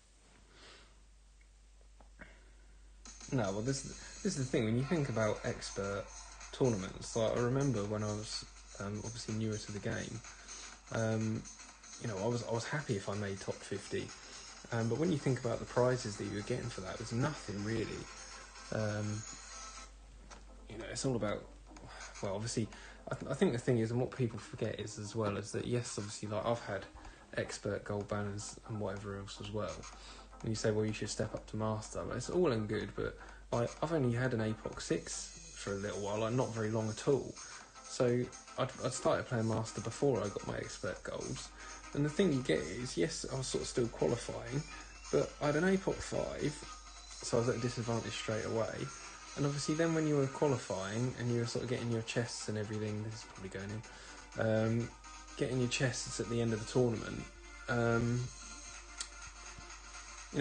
No, well, this is the thing. When you think about expert tournaments, like, I remember when I was obviously newer to the game, you know, I was happy if I made top 50, but when you think about the prizes that you were getting for that, there's nothing really. It's all about, well, obviously, I think the thing is, and what people forget is as well, is that yes, obviously, like I've had expert gold banners and whatever else as well. And you say, well, you should step up to master. But it's all and good, but I've only had an APOC 6 for a little while, like not very long at all. So I'd started playing master before I got my expert golds. And the thing you get is, yes, I was sort of still qualifying, but I had an APOC 5, so I was at a disadvantage straight away. And obviously then when you were qualifying and you were sort of getting your chests and everything, this is probably going in, getting your chests at the end of the tournament,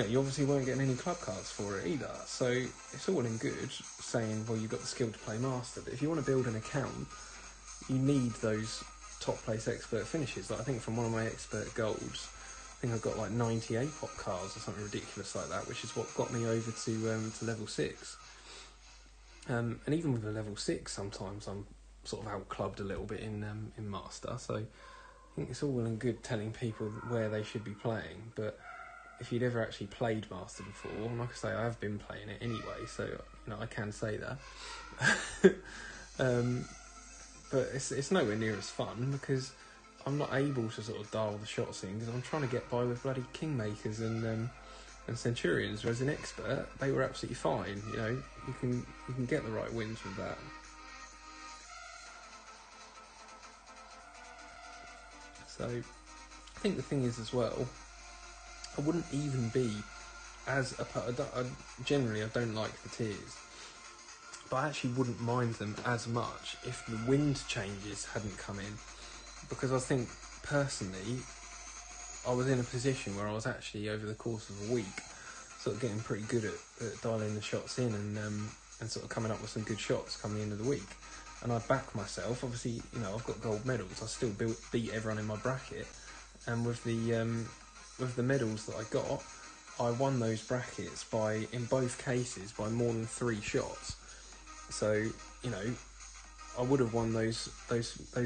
you obviously weren't getting any club cards for it either. So it's all in good saying, well, you've got the skill to play master, but if you want to build an account, you need those top place expert finishes. Like I think from one of my expert golds, I think I've got like 90 APOC cards or something ridiculous like that, which is what got me over to level 6. And even with a level 6, sometimes I'm sort of out-clubbed a little bit in Master, so I think it's all well and good telling people where they should be playing, but if you'd ever actually played Master before, and like I say, I have been playing it anyway, so I can say that. But it's nowhere near as fun, because I'm not able to sort of dial the shots in, because I'm trying to get by with bloody Kingmakers and Centurions, whereas in expert they were absolutely fine. You can get the right wins with that. So I think the thing is as well, I wouldn't even be as generally I don't like the tiers, but I actually wouldn't mind them as much if the wind changes hadn't come in, because I think personally I was in a position where I was actually, over the course of a week, sort of getting pretty good at dialing the shots in and sort of coming up with some good shots coming the end of the week. And I back myself. Obviously, I've got gold medals. I still beat everyone in my bracket. And with the medals that I got, I won those brackets in both cases, by more than 3 shots. So, I would have won those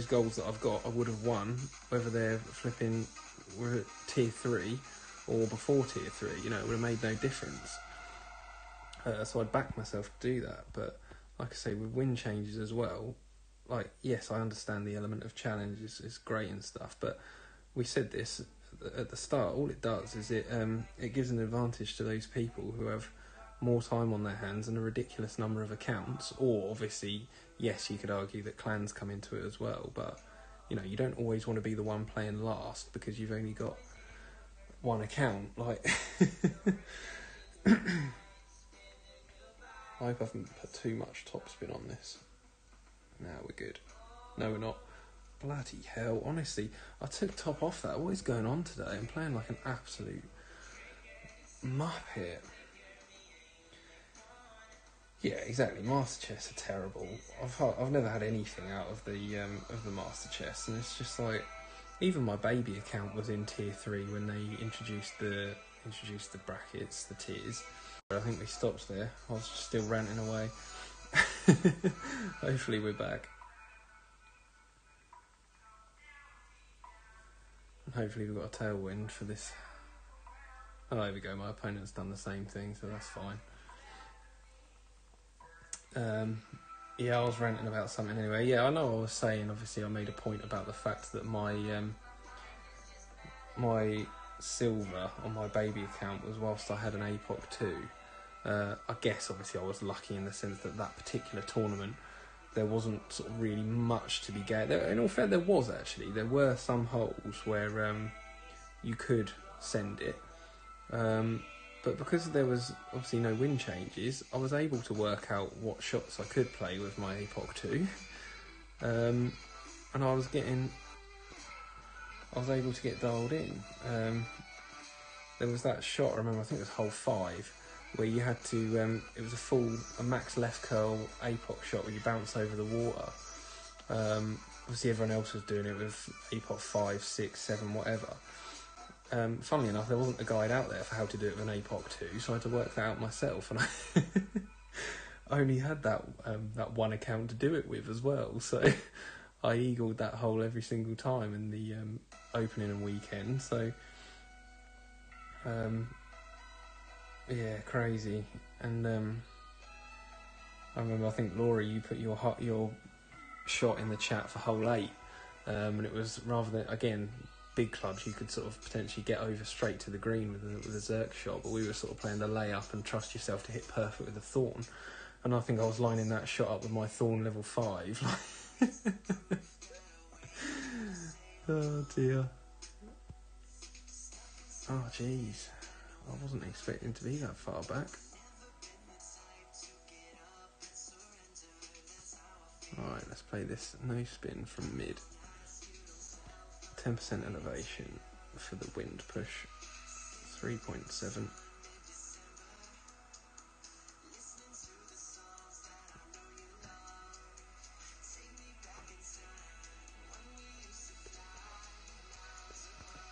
golds that I've got. I would have won, whether they're flipping were at tier 3 or before tier 3, it would have made no difference. So I'd back myself to do that. But like I say, with win changes as well, like, yes, I understand the element of challenge is great and stuff, but we said this at the start, all it does is it gives an advantage to those people who have more time on their hands and a ridiculous number of accounts, or obviously, yes, you could argue that clans come into it as well, but you don't always want to be the one playing last because you've only got one account. Like, I hope I haven't put too much topspin on this. Now we're good. No, we're not. Bloody hell, honestly, I took top off that. What is going on today? I'm playing like an absolute muppet. Yeah, exactly. Master chests are terrible. I've never had anything out of the master chests, and it's just like, even my baby account was in tier 3 when they introduced the brackets, the tiers. I think we stopped there. I was still ranting away. Hopefully we're back. And hopefully we've got a tailwind for this. Oh, there we go. My opponent's done the same thing, so that's fine. Yeah, I was ranting about something anyway. Yeah, I know I was saying, obviously I made a point about the fact that my silver on my baby account was whilst I had an APOC 2. I guess obviously I was lucky in the sense that particular tournament there wasn't sort of really much to be gained. In all fair, there was actually. There were some holes where you could send it. But because there was obviously no win changes, I was able to work out what shots I could play with my APOC 2. And I was able to get dialed in. There was that shot, I remember, I think it was hole 5, where you had to, it was a max left curl APOC shot where you bounce over the water. Obviously everyone else was doing it with APOC 5, 6, 7, whatever. Funnily enough, there wasn't a guide out there for how to do it with an APOC 2, so I had to work that out myself, and I only had that one account to do it with as well, so I eagled that hole every single time in the opening and weekend, so yeah, crazy. And I remember, I think, Laurie, you put your shot in the chat for hole 8, and it was, rather than, again, big clubs, you could sort of potentially get over straight to the green with a Zerk shot, but we were sort of playing the layup and trust yourself to hit perfect with a thorn. And I think I was lining that shot up with my thorn level 5. Oh dear. Oh jeez. I wasn't expecting to be that far back. Alright, let's play this no spin from mid. 10% elevation for the wind push. 3.7.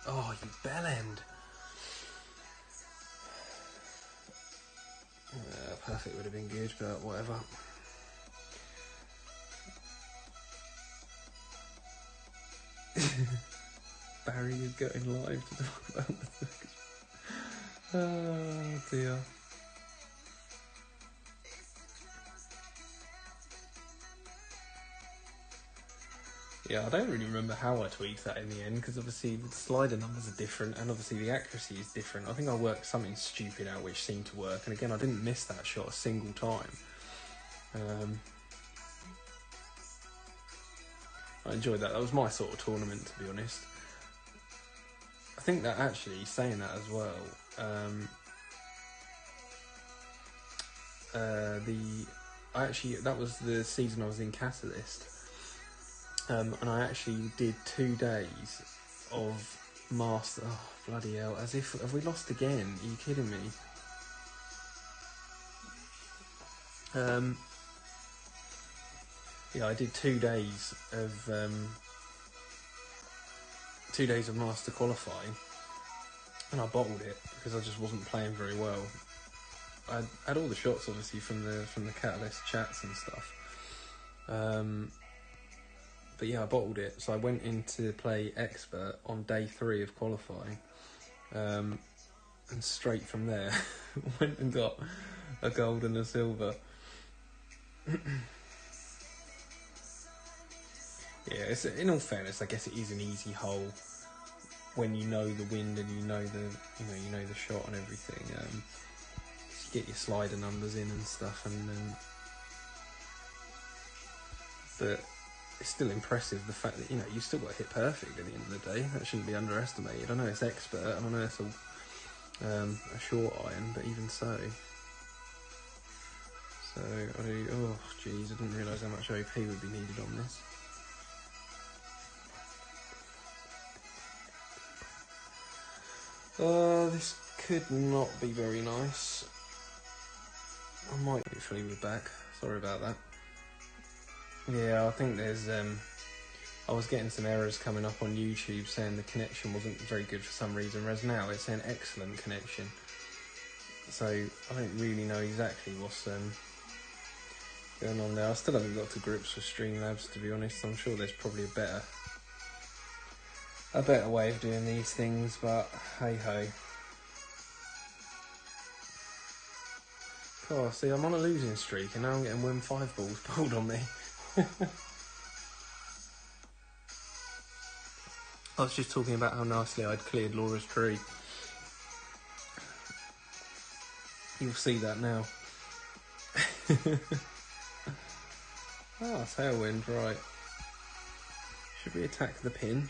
Oh, you bell end. Perfect would have been good, but whatever. Barry is going live to talk about the circus. Oh dear. Yeah, I don't really remember how I tweaked that in the end, because obviously the slider numbers are different and obviously the accuracy is different. I think I worked something stupid out which seemed to work, and again I didn't miss that shot a single time. I enjoyed that. That was my sort of tournament, to be honest. I think that actually, saying that as well, that was the season I was in Catalyst. And I actually did 2 days of master. Oh bloody hell! As if, have we lost again? Are you kidding me? Yeah, I did 2 days of 2 days of master qualifying, and I bottled it because I just wasn't playing very well. I had all the shots obviously from the Catalyst chats and stuff. But yeah, I bottled it, so I went in to play expert on day 3 of qualifying, and straight from there went and got a gold and a silver. Yeah, it's, in all fairness, I guess it is an easy hole when you know the wind and you know the shot and everything. So you get your slider numbers in and stuff, and but it's still impressive the fact that you still got to hit perfect at the end of the day. That shouldn't be underestimated. I know it's expert, and I know it's a short iron, but even so. So oh geez, I didn't realise how much OP would be needed on this. This could not be very nice. I might hopefully be back. Sorry about that. Yeah, I think there's I was getting some errors coming up on YouTube saying the connection wasn't very good for some reason, whereas now it's an excellent connection. So I don't really know exactly what's going on there. I still haven't got to grips with Streamlabs, to be honest. I'm sure there's probably a better way of doing these things, but hey ho. Oh, see, I'm on a losing streak and now I'm getting Wim 5 balls pulled on me. I was just talking about how nicely I'd cleared Laura's tree. You'll see that now. Tailwind, right. Should we attack the pin?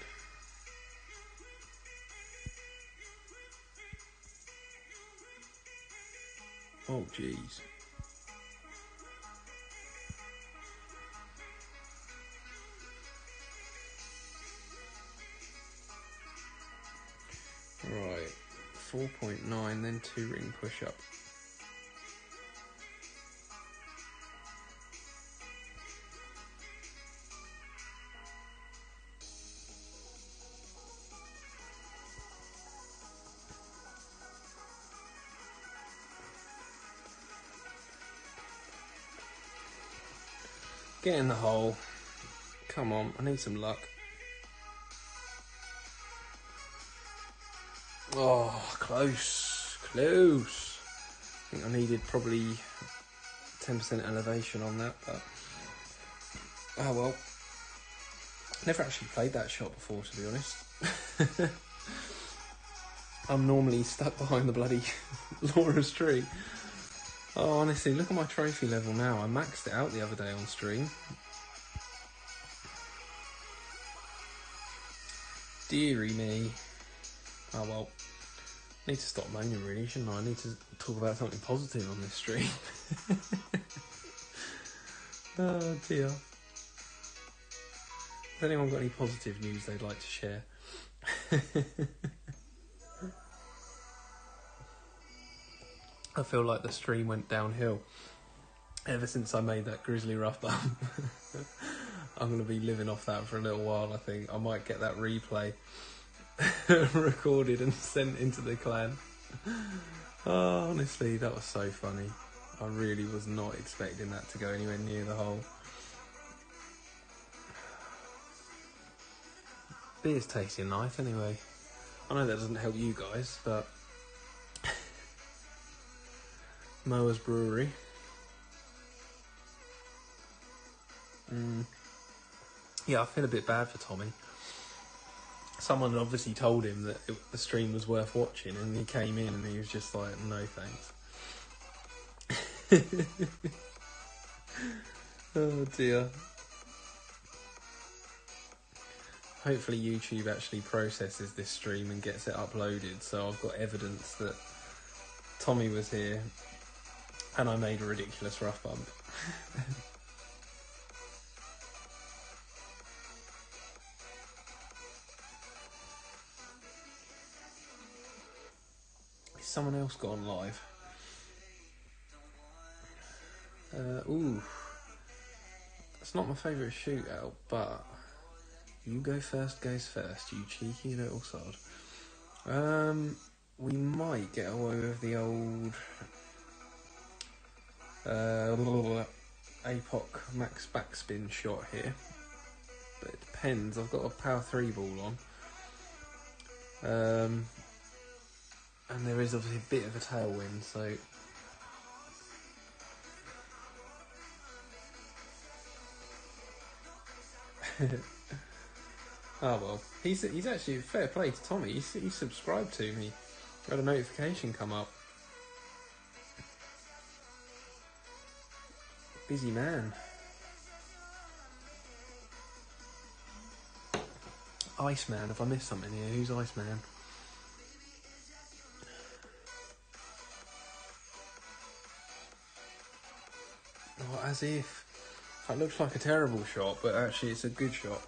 Oh, jeez. Right, 4.9, then 2 ring push up. Get in the hole. Come on, I need some luck. Oh, close. I think I needed probably 10% elevation on that, but oh well. Never actually played that shot before, to be honest. I'm normally stuck behind the bloody Laura's tree. Oh, honestly, look at my trophy level now. I maxed it out the other day on stream. Deary me. Oh well. Need to stop moaning really, shouldn't I? I need to talk about something positive on this stream. Oh dear. Has anyone got any positive news they'd like to share? I feel like the stream went downhill ever since I made that grizzly rough bump. I'm going to be living off that for a little while, I think. I might get that replay recorded and sent into the clan. Oh, honestly, that was so funny. I really was not expecting that to go anywhere near the hole. Beer's tasting nice anyway. I know that doesn't help you guys, but Moa's Brewery. Yeah, I feel a bit bad for Tommy. Someone had obviously told him that the stream was worth watching, and he came in and he was just like, no thanks. Oh dear. Hopefully YouTube actually processes this stream and gets it uploaded, so I've got evidence that Tommy was here and I made a ridiculous rough bump. Is someone else gone live? Ooh. It's not my favourite shootout, but you go first goes first, you cheeky little sod. We might get away with the old APOC max backspin shot here, but it depends. I've got a power 3 ball on, and there is obviously a bit of a tailwind, so oh well. He's actually, fair play to Tommy. He subscribed to me. I had a notification come up. Busy man. Iceman, have I missed something here? Who's Iceman? Oh, as if. That looks like a terrible shot, but actually it's a good shot.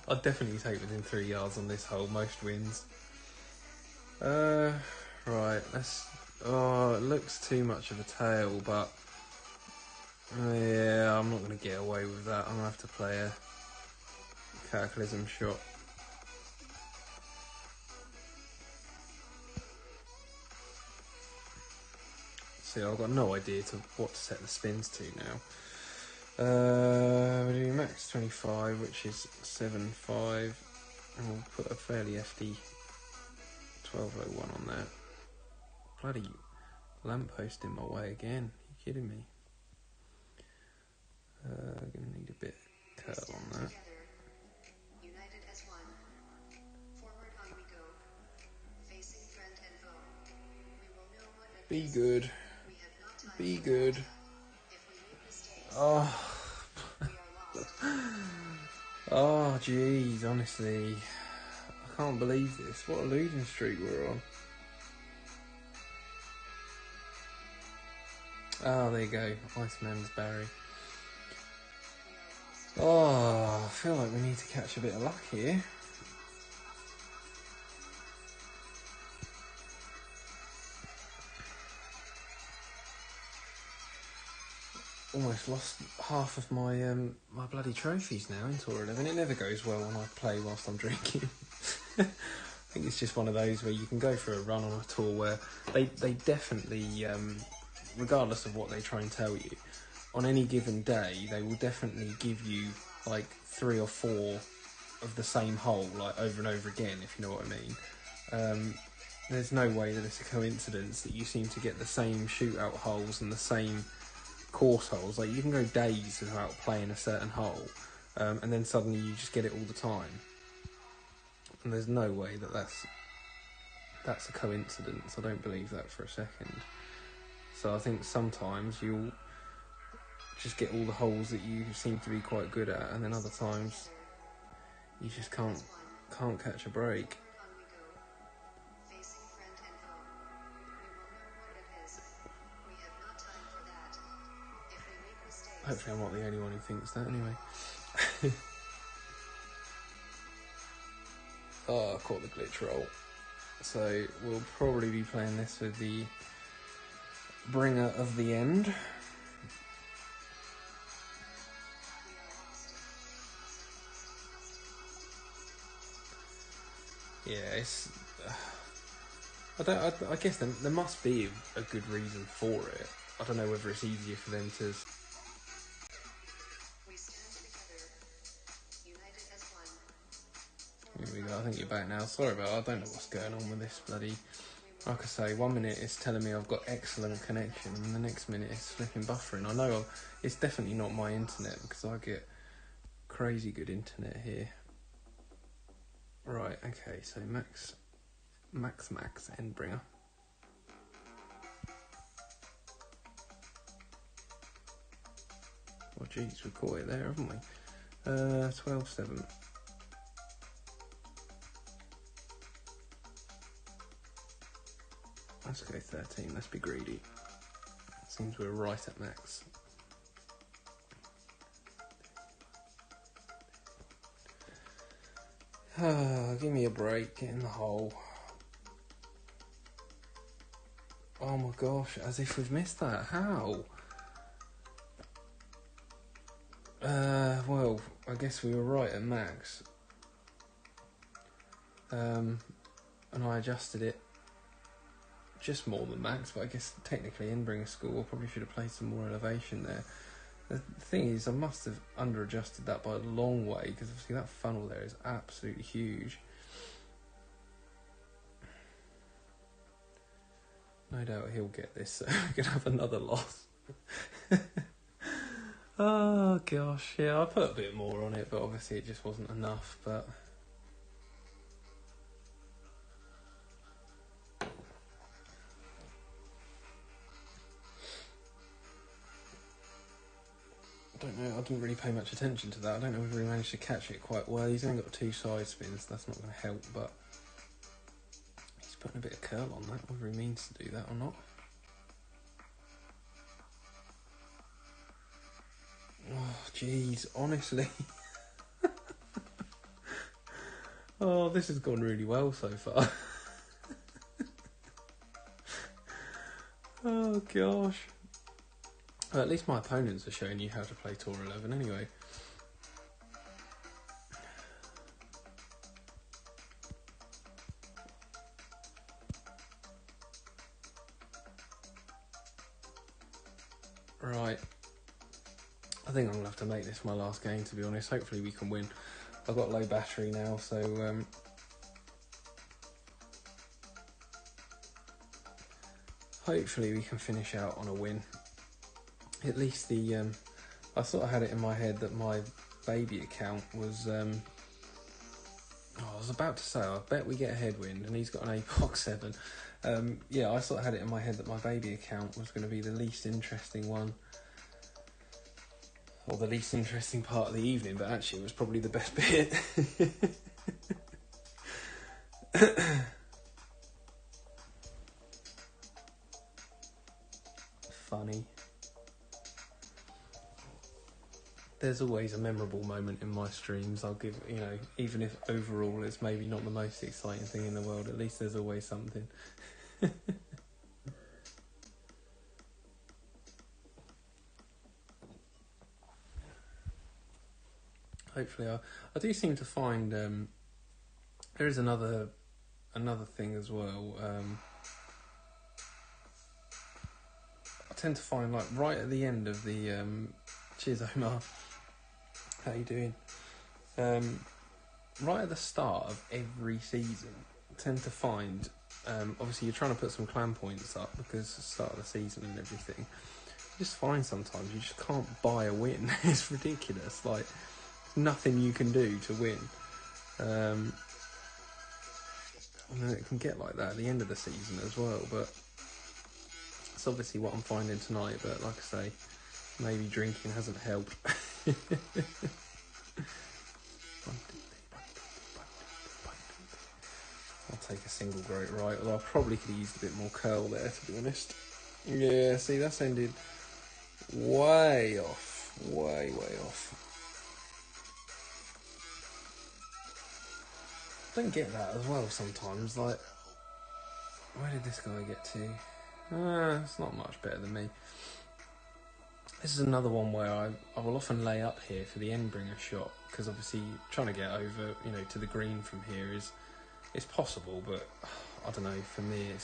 I'd definitely take within 3 yards on this hole, most wins. Right, let's... Oh, it looks too much of a tail, but... yeah, I'm not going to get away with that. I'm going to have to play a Cataclysm shot. See, I've got no idea what to set the spins to now. We're doing max 25, which is 7.5, and we'll put a fairly FD 1201 on that. Bloody lamppost in my way again. Are you kidding me? Gonna need a bit of curl on that. United as one. Forward on we go. Facing friend and foe. We will know what Be good. we have not time. Be good. If we make mistakes, Oh, we are lost. oh, jeez, honestly. I can't believe this. What a losing streak we're on. Oh, there you go. Iceman's Barry. Oh, I feel like we need to catch a bit of luck here. Almost lost half of my my bloody trophies now in Tour 11. It never goes well when I play whilst I'm drinking. I think it's just one of those where you can go for a run on a tour where they definitely, regardless of what they try and tell you, on any given day, they will definitely give you like 3 or 4 of the same hole, like over and over again, if you know what I mean. there's no way that it's a coincidence that you seem to get the same shootout holes and the same course holes. Like, you can go days without playing a certain hole, and then suddenly you just get it all the time. And there's no way that that's a coincidence. I don't believe that for a second. So I think sometimes you'll just get all the holes that you seem to be quite good at, and then other times you just can't catch a break. On we go, facing friend and foe. We will know what it is. We have not time for that. If we make mistakes, Hopefully I'm not the only one who thinks that anyway. Oh, I caught the glitch roll. So we'll probably be playing this with the bringer of the end. we are lost. Yeah, it's. I guess there must be a good reason for it. I don't know whether it's easier for them to. We stand together, united as one. Here we go. I think you're back now. Sorry about. I don't know what's going on with this bloody. Like I say, 1 minute it's telling me I've got excellent connection, and the next minute it's flipping buffering. I know it's definitely not my internet because I get crazy good internet here. Right. Okay. So Max Endbringer. Oh jeez, we caught it there, haven't we? 12-7. Let's go 13. Let's be greedy. Seems we're right at max. Give me a break. Get in the hole. Oh my gosh! As if we've missed that. How? Well, I guess we were right at max. And I adjusted it just more than max, but I guess technically Endbringer score probably should have played some more elevation there. The thing is, I must have under-adjusted that by a long way, because obviously that funnel there is absolutely huge. No doubt he'll get this, so we're going to have another loss. Oh gosh, yeah, I put a bit more on it, but obviously it just wasn't enough, but... I don't know, I didn't really pay much attention to that. I don't know whether he managed to catch it quite well. He's only got 2 side spins, that's not going to help, but he's putting a bit of curl on that, whether he means to do that or not. Oh, jeez, honestly. Oh, this has gone really well so far. Oh, gosh. Well, at least my opponents are showing you how to play Tour 11 anyway. Right. I think I'm going to have to make this my last game, to be honest. Hopefully we can win. I've got low battery now, so... hopefully we can finish out on a win. At least the... I sort of had it in my head that my baby account was... I was about to say, I bet we get a headwind, and he's got an APOC 7. Yeah, I sort of had it in my head that my baby account was going to be the least interesting one. Or the least interesting part of the evening, but actually it was probably the best bit. Funny. There's always a memorable moment in my streams. I'll give, you know, even if overall it's maybe not the most exciting thing in the world, at least there's always something. Hopefully, I do seem to find there is another thing as well. I tend to find, like, right at the end of the cheers, Omar. How you doing? Right at the start of every season, I tend to find Obviously you're trying to put some clan points up because it's the start of the season and everything. You just find sometimes you just can't buy a win. It's ridiculous. Like, there's nothing you can do to win. And it can get like that at the end of the season as well, but it's obviously what I'm finding tonight. But like I say, maybe drinking hasn't helped. I'll take a single great right, although I probably could have used a bit more curl there, to be honest. Yeah, see, that's ended way off. Way off. I don't get that as well sometimes. Like, where did this guy get to? It's not much better than me. This is another one where I will often lay up here for the Endbringer shot, because obviously trying to get over, to the green from here it's possible, but I don't know, for me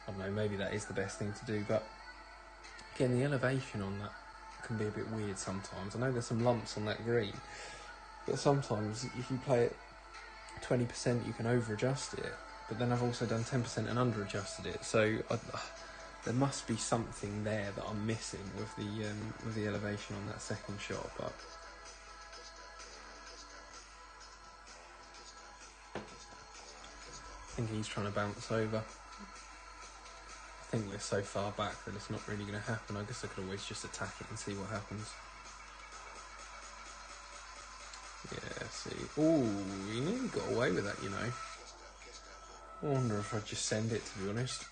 I don't know, maybe that is the best thing to do, but again, the elevation on that can be a bit weird sometimes. I know there's some lumps on that green, but sometimes if you play it 20% you can over adjust it, but then I've also done 10% and under adjusted it, so there must be something there that I'm missing with the elevation on that second shot. But I think he's trying to bounce over. I think we're so far back that it's not really going to happen. I guess I could always just attack it and see what happens. Yeah, see. Ooh, he nearly got away with that, I wonder if I'd just send it, to be honest.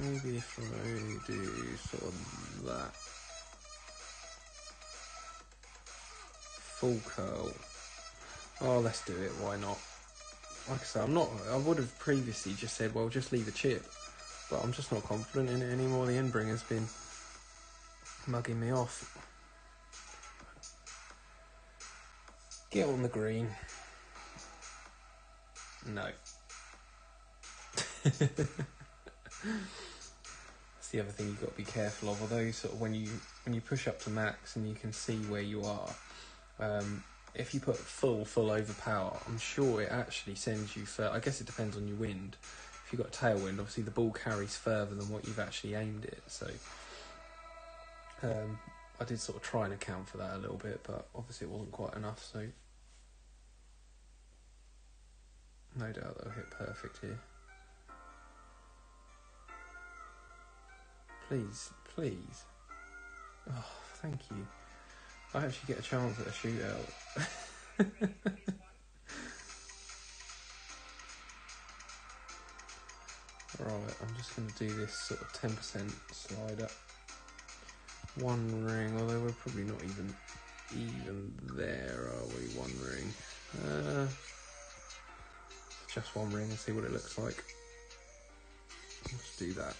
Maybe if I do sort of that. Full curl. Oh, let's do it, why not? Like I said, I would have previously just said, well, just leave a chip, but I'm just not confident in it anymore. The Endbringer's been mugging me off. Get on the green. No. That's the other thing you've got to be careful of. Although sort of when you push up to max and you can see where you are, if you put full overpower, I'm sure it actually sends you further. I guess it depends on your wind. If you've got tailwind, obviously the ball carries further than what you've actually aimed it. So I did sort of try and account for that a little bit, but obviously it wasn't quite enough. So no doubt that'll hit perfect here. Please. Oh, thank you. I actually get a chance at a shootout. Right, I'm just going to do this sort of 10% slider. One ring, although we're probably not even there, are we? One ring. Just one ring and see what it looks like. Let's do that.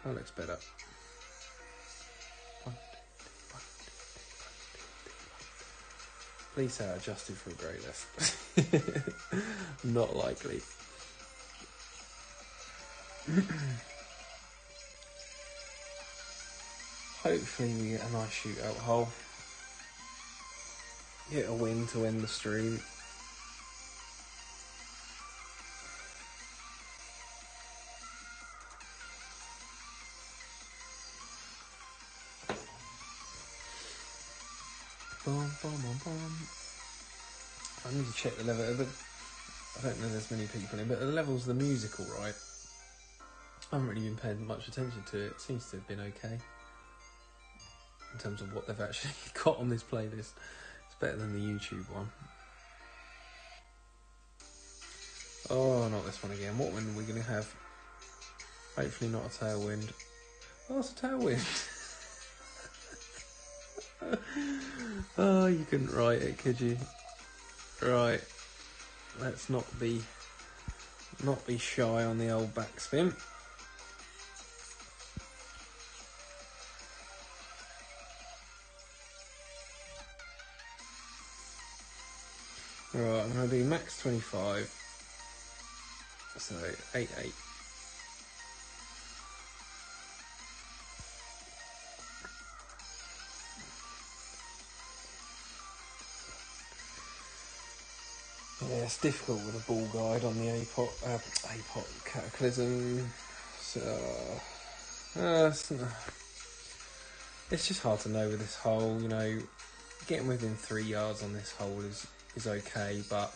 That looks better. Please say I adjusted for a grey left. Not likely. Hopefully we get a nice shootout hole. Get a win to end the stream. I need to check the level, but I don't know there's many people in, but the level's the musical, right? I haven't really been paying much attention to it. It seems to have been okay in terms of what they've actually got on this playlist. It's better than the YouTube one. Oh, not this one again. What wind are we going to have? Hopefully not a tailwind. Oh, it's a tailwind. Oh, you couldn't write it, could you? Right. Let's not be shy on the old backspin. Right, I'm going to do max 25. So 8-8. it's difficult with a ball guide on the APOT Cataclysm. So, it's just hard to know with this hole. You know, getting within 3 yards on this hole is okay, but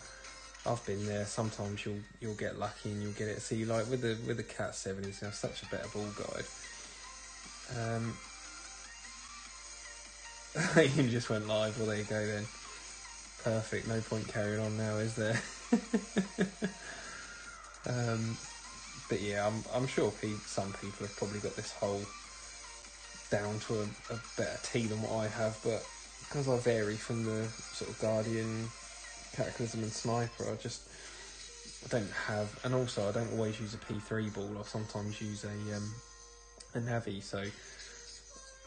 I've been there. Sometimes you'll get lucky and you'll get it. See, like with the Cat 70s, now such a better ball guide. Ian just went live. Well, there you go then. Perfect. No point carrying on now, is there? But yeah, I'm sure some people have probably got this hole down to a better tee than what I have, but because I vary from the sort of Guardian, Cataclysm and Sniper, I don't have, and also I don't always use a P3 ball. I sometimes use a Navi, so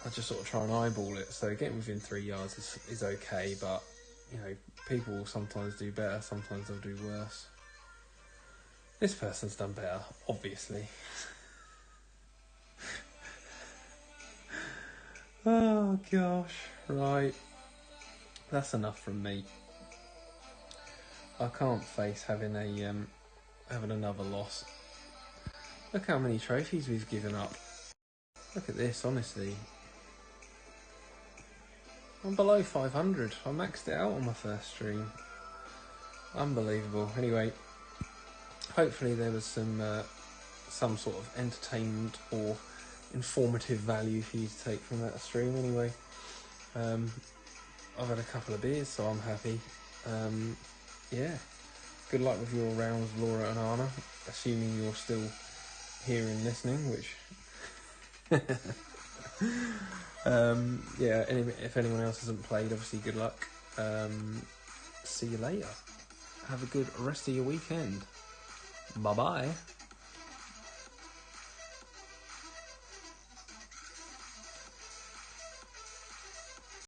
I just sort of try and eyeball it. So getting within 3 yards is okay, but you know, people will sometimes do better, sometimes they'll do worse. This person's done better, obviously. Oh gosh, right. That's enough from me. I can't face having another loss. Look how many trophies we've given up. Look at this, honestly. I'm below 500. I maxed it out on my first stream. Unbelievable. Anyway, hopefully there was some sort of entertainment or informative value for you to take from that stream. Anyway, I've had a couple of beers, so I'm happy. Yeah, good luck with your rounds, Laura and Anna, assuming you're still here and listening, which yeah, if anyone else hasn't played, obviously good luck. See you later. Have a good rest of your weekend. Bye bye.